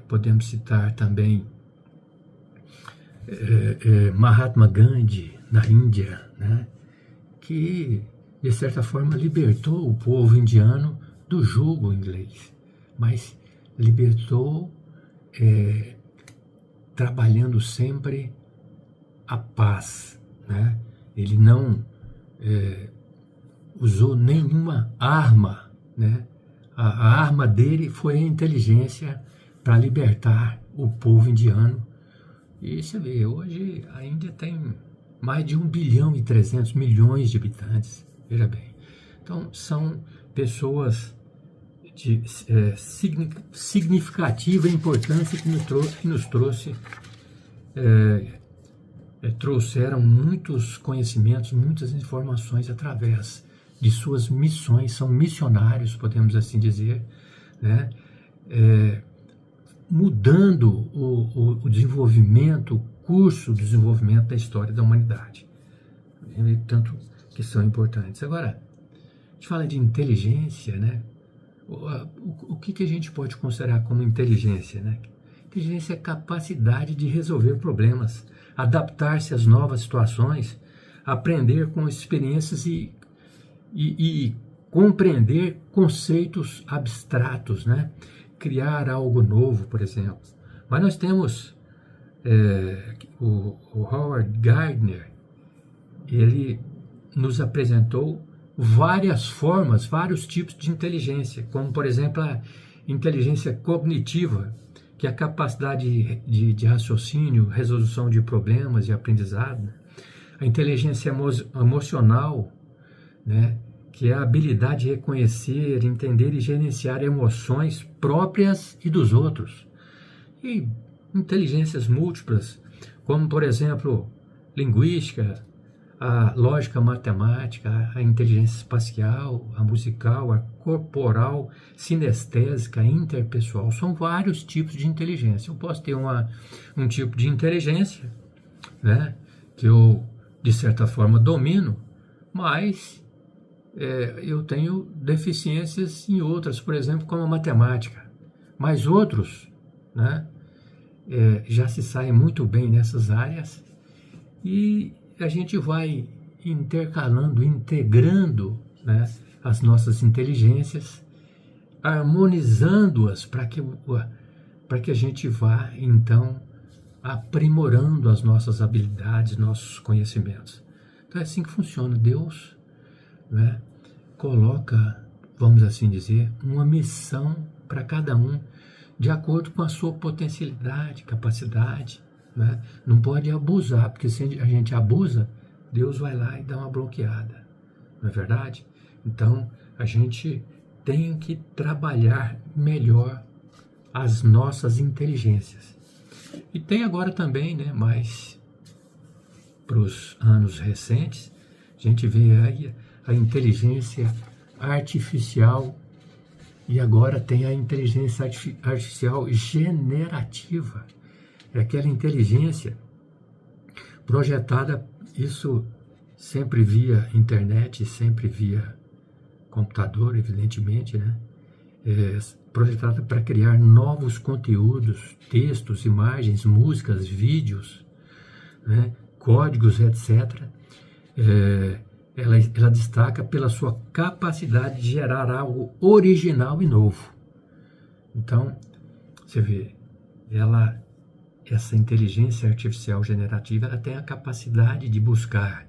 podemos citar também Mahatma Gandhi, na Índia, né, que, de certa forma, libertou o povo indiano do jugo inglês, mas libertou trabalhando sempre a paz, né? Ele não usou nenhuma arma, né? A arma dele foi a inteligência para libertar o povo indiano. E você vê, hoje a Índia tem mais de 1,3 bilhão de habitantes, veja bem. Então, são pessoas de significativa importância que nos trouxeram muitos conhecimentos, muitas informações através de suas missões, são missionários, podemos assim dizer, né? Mudando o desenvolvimento, o curso do desenvolvimento da história da humanidade. Tanto que são importantes. Agora, a gente fala de inteligência, né? O que a gente pode considerar como inteligência, né? Inteligência é a capacidade de resolver problemas, adaptar-se às novas situações, aprender com experiências e compreender conceitos abstratos, né? Criar algo novo, por exemplo. Mas nós temos o Howard Gardner, ele nos apresentou várias formas, vários tipos de inteligência, como, por exemplo, a inteligência cognitiva, que é a capacidade de raciocínio, resolução de problemas e aprendizado. A inteligência emocional, né, que é a habilidade de reconhecer, entender e gerenciar emoções próprias e dos outros. E inteligências múltiplas, como, por exemplo, linguística, a lógica matemática, a inteligência espacial, a musical, a corporal, sinestésica, a interpessoal. São vários tipos de inteligência. Eu posso ter um tipo de inteligência, né, que eu, de certa forma, domino, mas eu tenho deficiências em outras, por exemplo, como a matemática. Mas outros, né, já se saem muito bem nessas áreas e a gente vai intercalando, integrando, né, as nossas inteligências, harmonizando-as para que a gente vá, então, aprimorando as nossas habilidades, nossos conhecimentos. Então é assim que funciona. Deus, né, coloca, vamos assim dizer, uma missão para cada um, de acordo com a sua potencialidade, capacidade, né? Não pode abusar, porque se a gente abusa, Deus vai lá e dá uma bloqueada, não é verdade? Então, a gente tem que trabalhar melhor as nossas inteligências. E tem agora também, né, mais para os anos recentes, a gente vê aí a inteligência artificial e agora tem a inteligência artificial generativa. É aquela inteligência projetada, isso sempre via internet, sempre via computador, evidentemente, né? Projetada para criar novos conteúdos, textos, imagens, músicas, vídeos, né? Códigos, etc. Ela destaca pela sua capacidade de gerar algo original e novo. Então, você vê, essa inteligência artificial generativa, ela tem a capacidade de buscar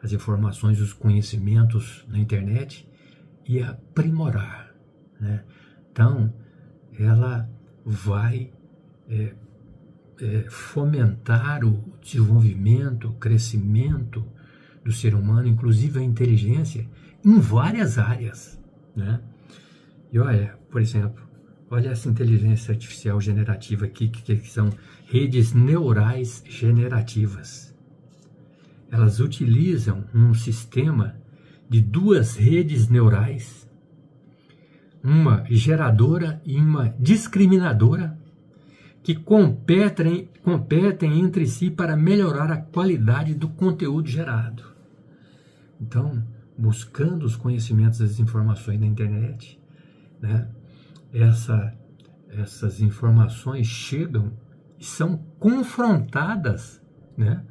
as informações, os conhecimentos na internet e aprimorar, né? Então, ela vai fomentar o desenvolvimento, o crescimento do ser humano, inclusive a inteligência, em várias áreas, né? E olha, por exemplo, olha essa inteligência artificial generativa aqui, que são redes neurais generativas. Elas utilizam um sistema de duas redes neurais, uma geradora e uma discriminadora, que competem entre si para melhorar a qualidade do conteúdo gerado. Então, buscando os conhecimentos das informações na internet, né, essas informações chegam e são confrontadas, né,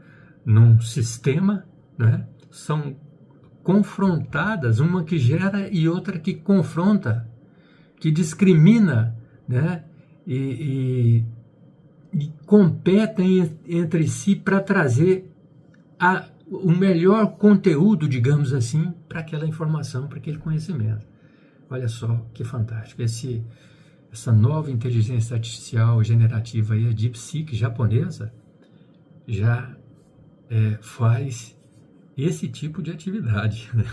num sistema, né, são confrontadas, uma que gera e outra que confronta, que discrimina, né, e competem entre si para trazer o melhor conteúdo, digamos assim, para aquela informação, para aquele conhecimento. Olha só que fantástico. Essa nova inteligência artificial generativa aí, a DeepSeek japonesa, já faz esse tipo de atividade. Né?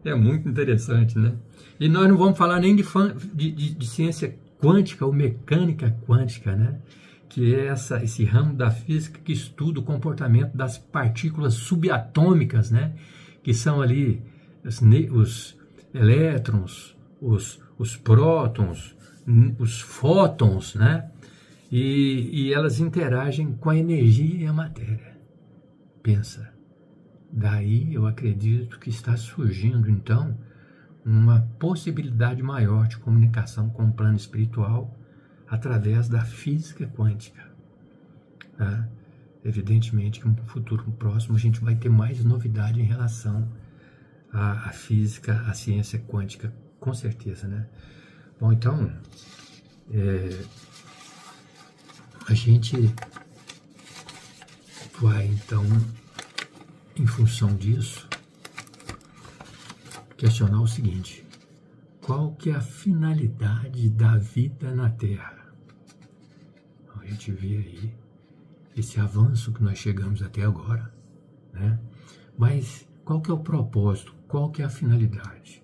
É muito interessante, né? E nós não vamos falar nem de ciência quântica ou mecânica quântica, né? Que é esse ramo da física que estuda o comportamento das partículas subatômicas, né? Que são ali os elétrons, os prótons, os fótons, né? E elas interagem com a energia e a matéria. Pensa. Daí eu acredito que está surgindo, então, uma possibilidade maior de comunicação com o plano espiritual através da física quântica. Tá? Evidentemente que no futuro próximo a gente vai ter mais novidade em relação à física, à ciência quântica, com certeza, né? Bom, então, a gente vai, então, em função disso, questionar o seguinte: qual que é a finalidade da vida na Terra? A gente vê aí esse avanço que nós chegamos até agora, né? Mas qual que é o propósito? Qual que é a finalidade?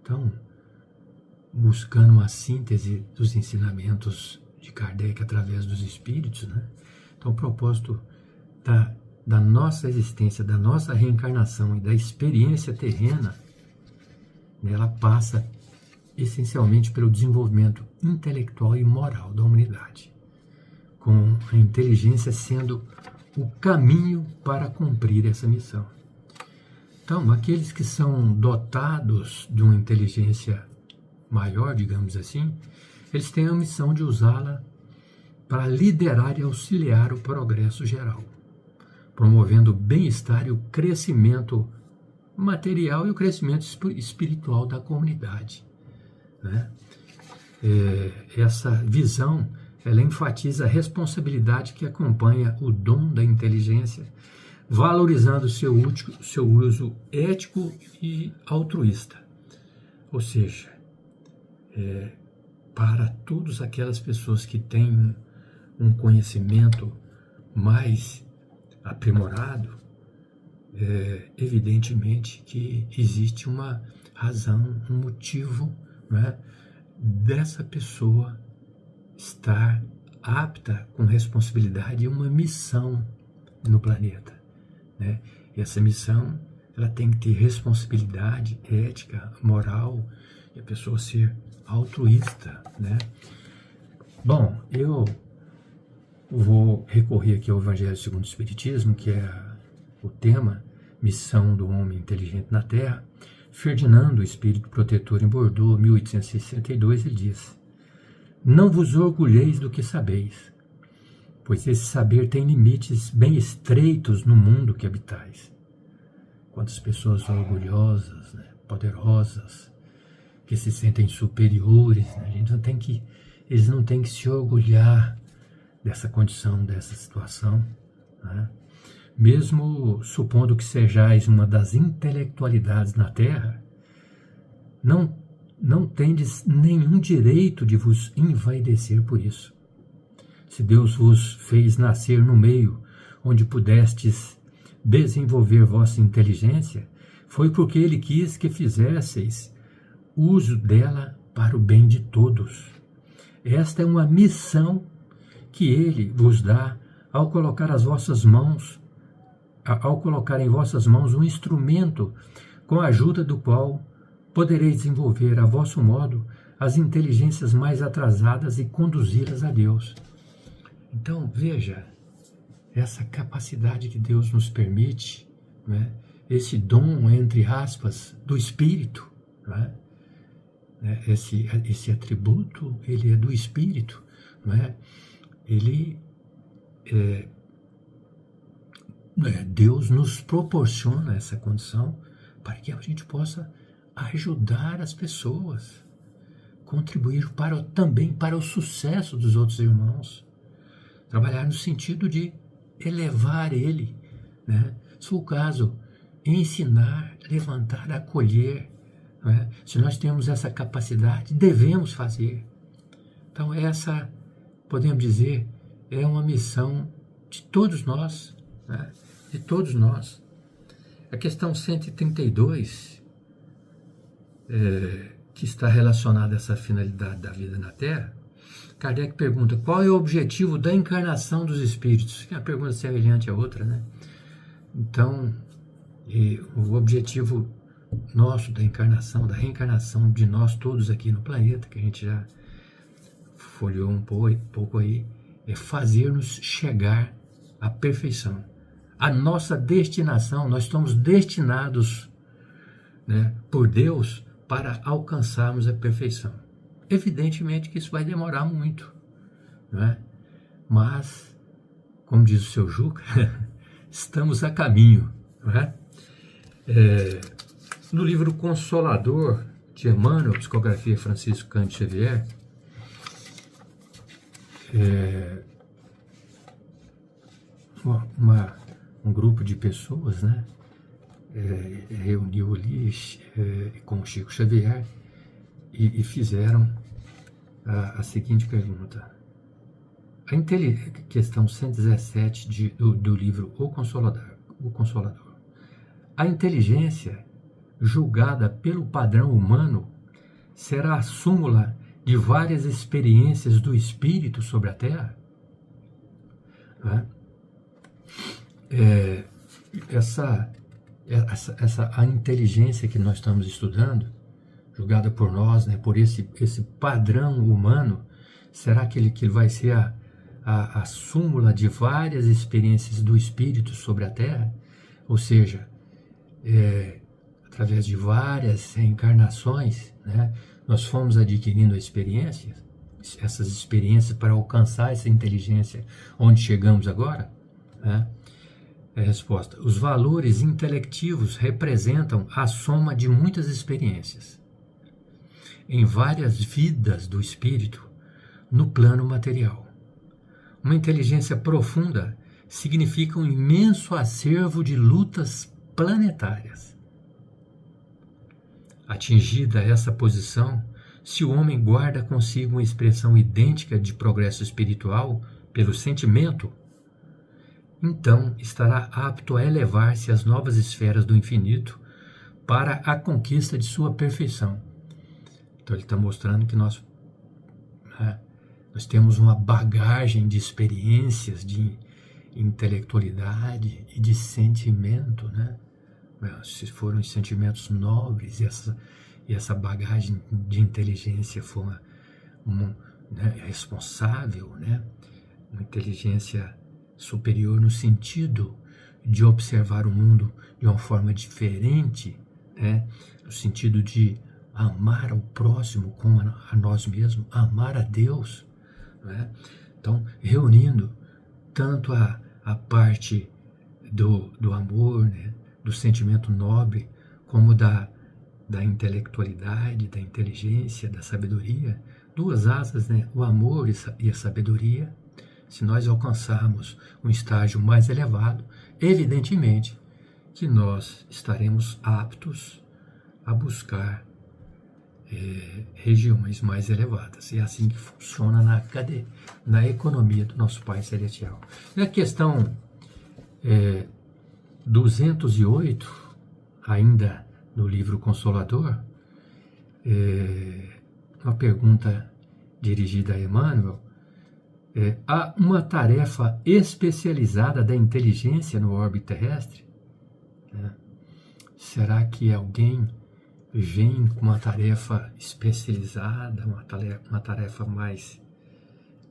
Então, buscando uma síntese dos ensinamentos de Kardec através dos espíritos, né? Então, o propósito da nossa existência, da nossa reencarnação e da experiência terrena, né, ela passa essencialmente pelo desenvolvimento intelectual e moral da humanidade, com a inteligência sendo o caminho para cumprir essa missão. Então, aqueles que são dotados de uma inteligência maior, digamos assim, eles têm a missão de usá-la para liderar e auxiliar o progresso geral, promovendo o bem-estar e o crescimento material e o crescimento espiritual da comunidade. Né? Essa visão, ela enfatiza a responsabilidade que acompanha o dom da inteligência, valorizando seu uso ético e altruísta. Ou seja, para todas aquelas pessoas que têm um conhecimento mais aprimorado, evidentemente que existe uma razão, um motivo, né, dessa pessoa estar apta, com responsabilidade e uma missão no planeta, né? E essa missão, ela tem que ter responsabilidade ética, moral, e a pessoa ser altruísta, né? Bom, eu vou recorrer aqui ao Evangelho segundo o Espiritismo, que é o tema Missão do Homem Inteligente na Terra. Ferdinando, o espírito protetor em Bordeaux, 1862, ele diz: não vos orgulheis do que sabeis, pois esse saber tem limites bem estreitos no mundo que habitais. Quantas pessoas são orgulhosas, né, poderosas, que se sentem superiores, né? Eles não têm que se orgulhar dessa condição, dessa situação, né? Mesmo supondo que sejais uma das intelectualidades na Terra, não tendes nenhum direito de vos envaidecer por isso. Se Deus vos fez nascer no meio onde pudestes desenvolver vossa inteligência, foi porque Ele quis que fizesseis uso dela para o bem de todos. Esta é uma missão que Ele vos dá ao colocar em vossas mãos um instrumento com a ajuda do qual podereis desenvolver a vosso modo as inteligências mais atrasadas e conduzi-las a Deus. Então, veja, essa capacidade que Deus nos permite, né? Esse dom, entre aspas, do Espírito, né? Esse atributo, ele é do Espírito, né? Deus nos proporciona essa condição para que a gente possa ajudar as pessoas, contribuir também para o sucesso dos outros irmãos, trabalhar no sentido de elevar ele, né? Se for o caso, ensinar, levantar, acolher, né? Se nós temos essa capacidade, devemos fazer. Então essa, podemos dizer, é uma missão de todos nós, né? de todos nós. A questão 132, que está relacionada a essa finalidade da vida na Terra, Kardec pergunta: qual é o objetivo da encarnação dos espíritos? É uma pergunta semelhante à outra, né? Então, o objetivo nosso da encarnação, da reencarnação de nós todos aqui no planeta, que a gente já folheou um pouco aí, é fazer-nos chegar à perfeição. A nossa destinação, nós estamos destinados, né, por Deus para alcançarmos a perfeição. Evidentemente que isso vai demorar muito, não é? Mas, como diz o seu Juca, estamos a caminho, não é? No livro Consolador de Emmanuel, Psicografia Francisco Cândido Xavier, um grupo de pessoas, né, reuniu ali com o Chico Xavier e fizeram a seguinte pergunta. Questão 117 do livro O Consolador. A inteligência, julgada pelo padrão humano, será a súmula de várias experiências do espírito sobre a Terra? A inteligência que nós estamos estudando, julgada por nós, né, por esse padrão humano, será que ele vai ser a súmula de várias experiências do espírito sobre a Terra? Ou seja, através de várias reencarnações, né, nós fomos adquirindo experiências, essas experiências para alcançar essa inteligência onde chegamos agora, né? Resposta: os valores intelectivos representam a soma de muitas experiências em várias vidas do espírito no plano material. Uma inteligência profunda significa um imenso acervo de lutas planetárias. Atingida essa posição, se o homem guarda consigo uma expressão idêntica de progresso espiritual pelo sentimento, então estará apto a elevar-se às novas esferas do infinito para a conquista de sua perfeição. Então ele está mostrando que nós temos uma bagagem de experiências, de intelectualidade e de sentimento, né? Se foram os sentimentos nobres e essa bagagem de inteligência for responsável, né? Uma inteligência superior no sentido de observar o mundo de uma forma diferente, né? No sentido de amar ao próximo como a nós mesmos, amar a Deus, né? Então, reunindo tanto a parte do amor, né, do sentimento nobre, como da intelectualidade, da inteligência, da sabedoria, duas asas, né, o amor e a sabedoria. Se nós alcançarmos um estágio mais elevado, evidentemente que nós estaremos aptos a buscar regiões mais elevadas. É assim que funciona na economia do nosso Pai Celestial. E a questão 208, ainda no livro Consolador, uma pergunta dirigida a Emmanuel. Há uma tarefa especializada da inteligência no orbe terrestre? Será que alguém vem com uma tarefa especializada, uma tarefa mais,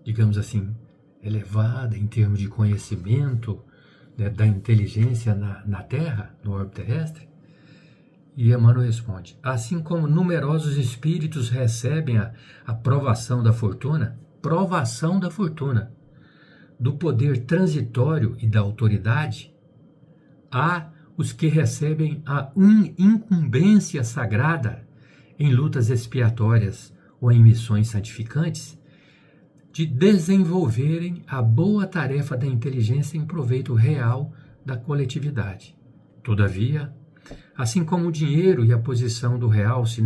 digamos assim, elevada em termos de conhecimento, né, da inteligência na Terra, no orbe terrestre? E Emmanuel responde: assim como numerosos espíritos recebem a provação da fortuna, do poder transitório e da autoridade, há os que recebem a incumbência sagrada em lutas expiatórias ou em missões santificantes, de desenvolverem a boa tarefa da inteligência em proveito real da coletividade. Todavia, assim como o dinheiro e a posição do realce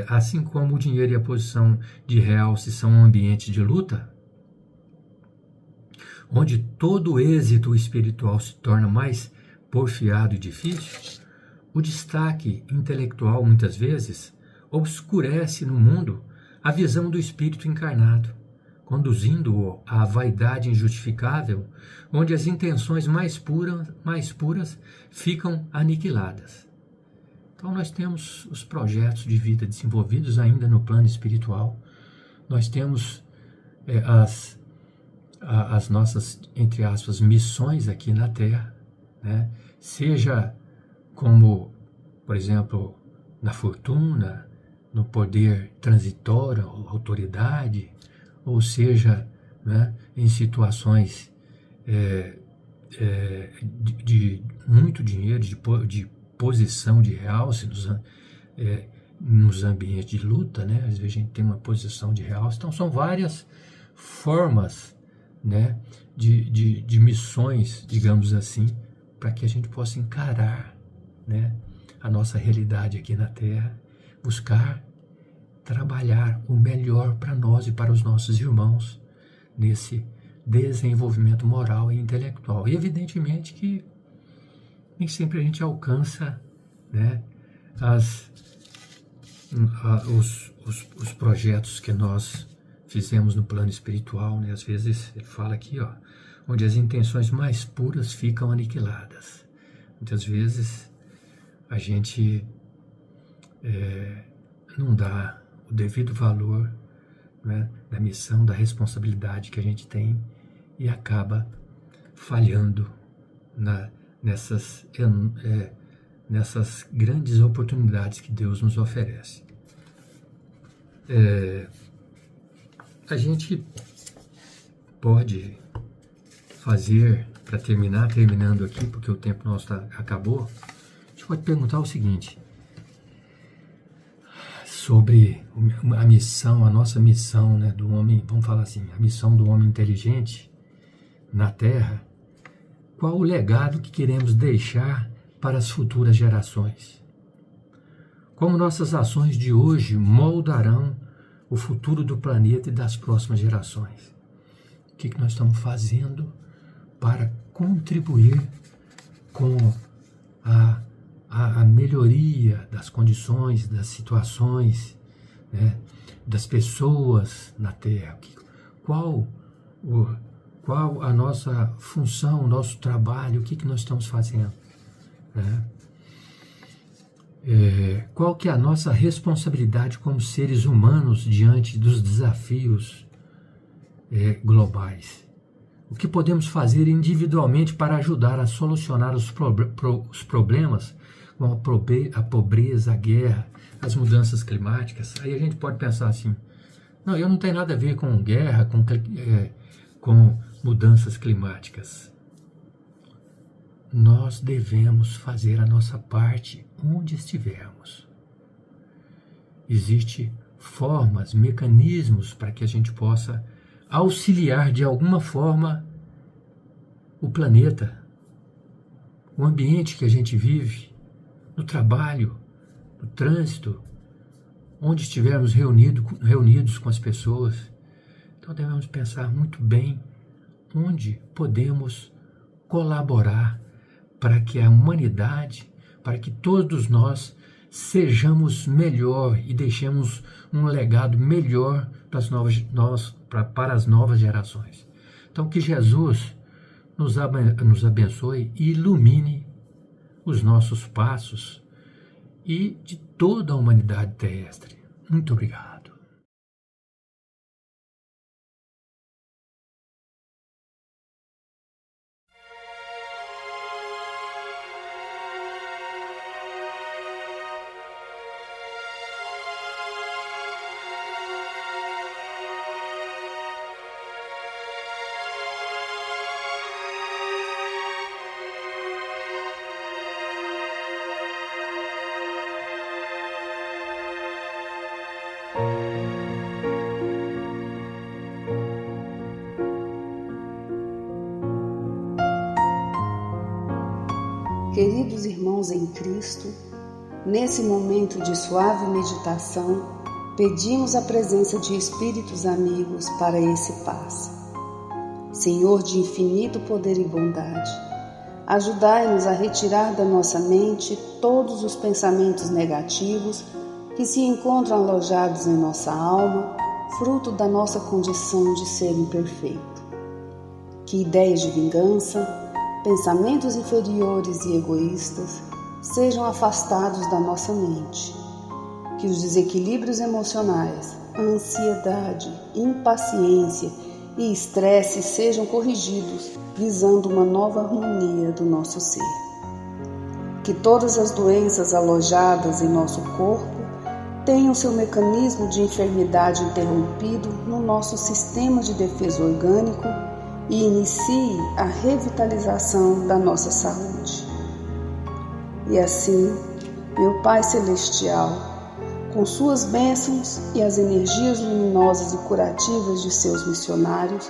assim como o dinheiro e a posição de realce são um ambiente de luta, onde todo êxito espiritual se torna mais porfiado e difícil, o destaque intelectual, muitas vezes, obscurece no mundo a visão do espírito encarnado, conduzindo-o à vaidade injustificável, onde as intenções mais puras ficam aniquiladas. Então nós temos os projetos de vida desenvolvidos ainda no plano espiritual, nós temos as nossas, entre aspas, missões aqui na Terra, né? Seja como, por exemplo, na fortuna, no poder transitório, autoridade, ou seja, né, em situações de muito dinheiro, de posição de realce nos ambientes de luta, né? Às vezes a gente tem uma posição de realce. Então são várias formas, né, de missões, digamos assim, para que a gente possa encarar, né, a nossa realidade aqui na Terra, buscar trabalhar o melhor para nós e para os nossos irmãos nesse desenvolvimento moral e intelectual. E evidentemente que nem sempre a gente alcança, né, os projetos que nós fizemos no plano espiritual, né? Às vezes ele fala aqui, onde as intenções mais puras ficam aniquiladas. Muitas vezes a gente não dá o devido valor, né, da missão, da responsabilidade que a gente tem e acaba falhando nessas grandes oportunidades que Deus nos oferece. A gente pode fazer, para terminando aqui, porque o tempo nosso acabou, a gente pode perguntar o seguinte, sobre a missão, a nossa missão, né, do homem, vamos falar assim, a missão do homem inteligente na Terra. Qual o legado que queremos deixar para as futuras gerações? Como nossas ações de hoje moldarão o futuro do planeta e das próximas gerações? O que nós estamos fazendo para contribuir com a melhoria das condições, das situações, né, das pessoas na Terra? Qual a nossa função, o nosso trabalho, o que nós estamos fazendo? Né? Qual que é a nossa responsabilidade como seres humanos diante dos desafios globais? O que podemos fazer individualmente para ajudar a solucionar os problemas, como a pobreza, a guerra, as mudanças climáticas? Aí a gente pode pensar assim, não, eu não tenho nada a ver com guerra, com mudanças climáticas. Nós devemos fazer a nossa parte onde estivermos. Existem formas, mecanismos para que a gente possa auxiliar de alguma forma o planeta, o ambiente que a gente vive, no trabalho, no trânsito, onde estivermos reunidos com as pessoas. Então devemos pensar muito bem onde podemos colaborar para que a humanidade, para que todos nós sejamos melhor e deixemos um legado melhor para as novas gerações. Então que Jesus nos abençoe e ilumine os nossos passos e de toda a humanidade terrestre. Muito obrigado. Queridos irmãos em Cristo, nesse momento de suave meditação, pedimos a presença de espíritos amigos para esse passe. Senhor de infinito poder e bondade, ajudai-nos a retirar da nossa mente todos os pensamentos negativos que se encontram alojados em nossa alma, fruto da nossa condição de ser imperfeito. Que ideias de vingança, pensamentos inferiores e egoístas sejam afastados da nossa mente. Que os desequilíbrios emocionais, ansiedade, impaciência e estresse sejam corrigidos, visando uma nova harmonia do nosso ser. Que todas as doenças alojadas em nosso corpo tenham seu mecanismo de enfermidade interrompido no nosso sistema de defesa orgânico e inicie a revitalização da nossa saúde. E assim, meu Pai Celestial, com suas bênçãos e as energias luminosas e curativas de seus missionários,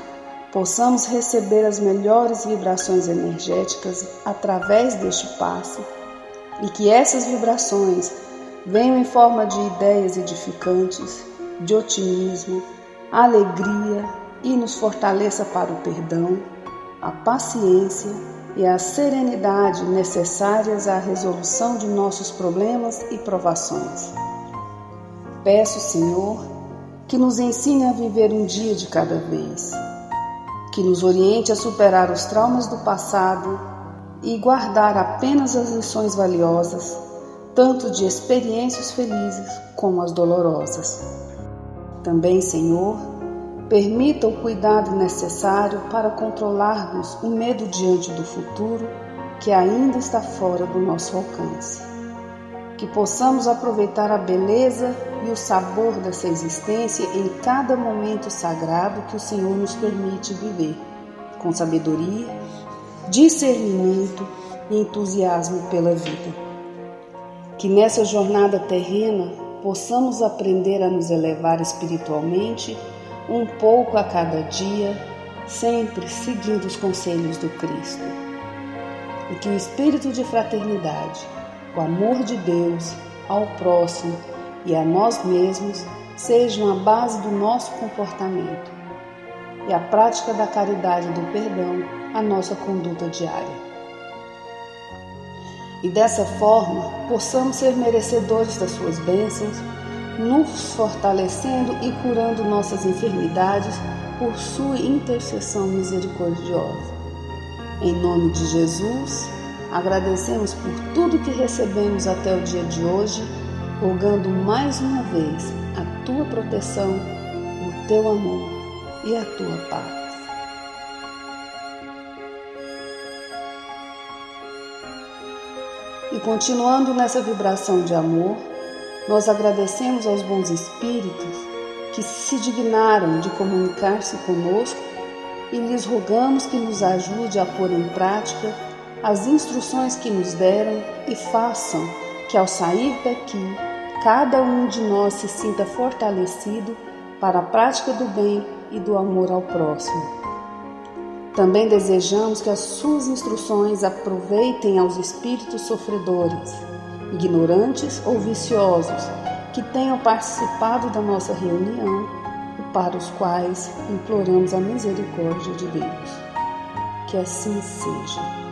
possamos receber as melhores vibrações energéticas através deste passe e que essas vibrações venham em forma de ideias edificantes, de otimismo, alegria e nos fortaleça para o perdão, a paciência e a serenidade necessárias à resolução de nossos problemas e provações. Peço, Senhor, que nos ensine a viver um dia de cada vez, que nos oriente a superar os traumas do passado e guardar apenas as lições valiosas, tanto de experiências felizes como as dolorosas. Também, Senhor, permita o cuidado necessário para controlarmos o medo diante do futuro que ainda está fora do nosso alcance. Que possamos aproveitar a beleza e o sabor dessa existência em cada momento sagrado que o Senhor nos permite viver, com sabedoria, discernimento e entusiasmo pela vida. Que nessa jornada terrena possamos aprender a nos elevar espiritualmente um pouco a cada dia, sempre seguindo os conselhos do Cristo. E que o espírito de fraternidade, o amor de Deus ao próximo e a nós mesmos sejam a base do nosso comportamento e a prática da caridade e do perdão a nossa conduta diária. E dessa forma possamos ser merecedores das suas bênçãos, nos fortalecendo e curando nossas enfermidades por sua intercessão misericordiosa. Em nome de Jesus, agradecemos por tudo que recebemos até o dia de hoje, rogando mais uma vez a tua proteção, o teu amor e a tua paz. E continuando nessa vibração de amor, nós agradecemos aos bons espíritos que se dignaram de comunicar-se conosco e lhes rogamos que nos ajude a pôr em prática as instruções que nos deram e façam que ao sair daqui, cada um de nós se sinta fortalecido para a prática do bem e do amor ao próximo. Também desejamos que as suas instruções aproveitem aos espíritos sofredores, ignorantes ou viciosos, que tenham participado da nossa reunião e para os quais imploramos a misericórdia de Deus. Que assim seja.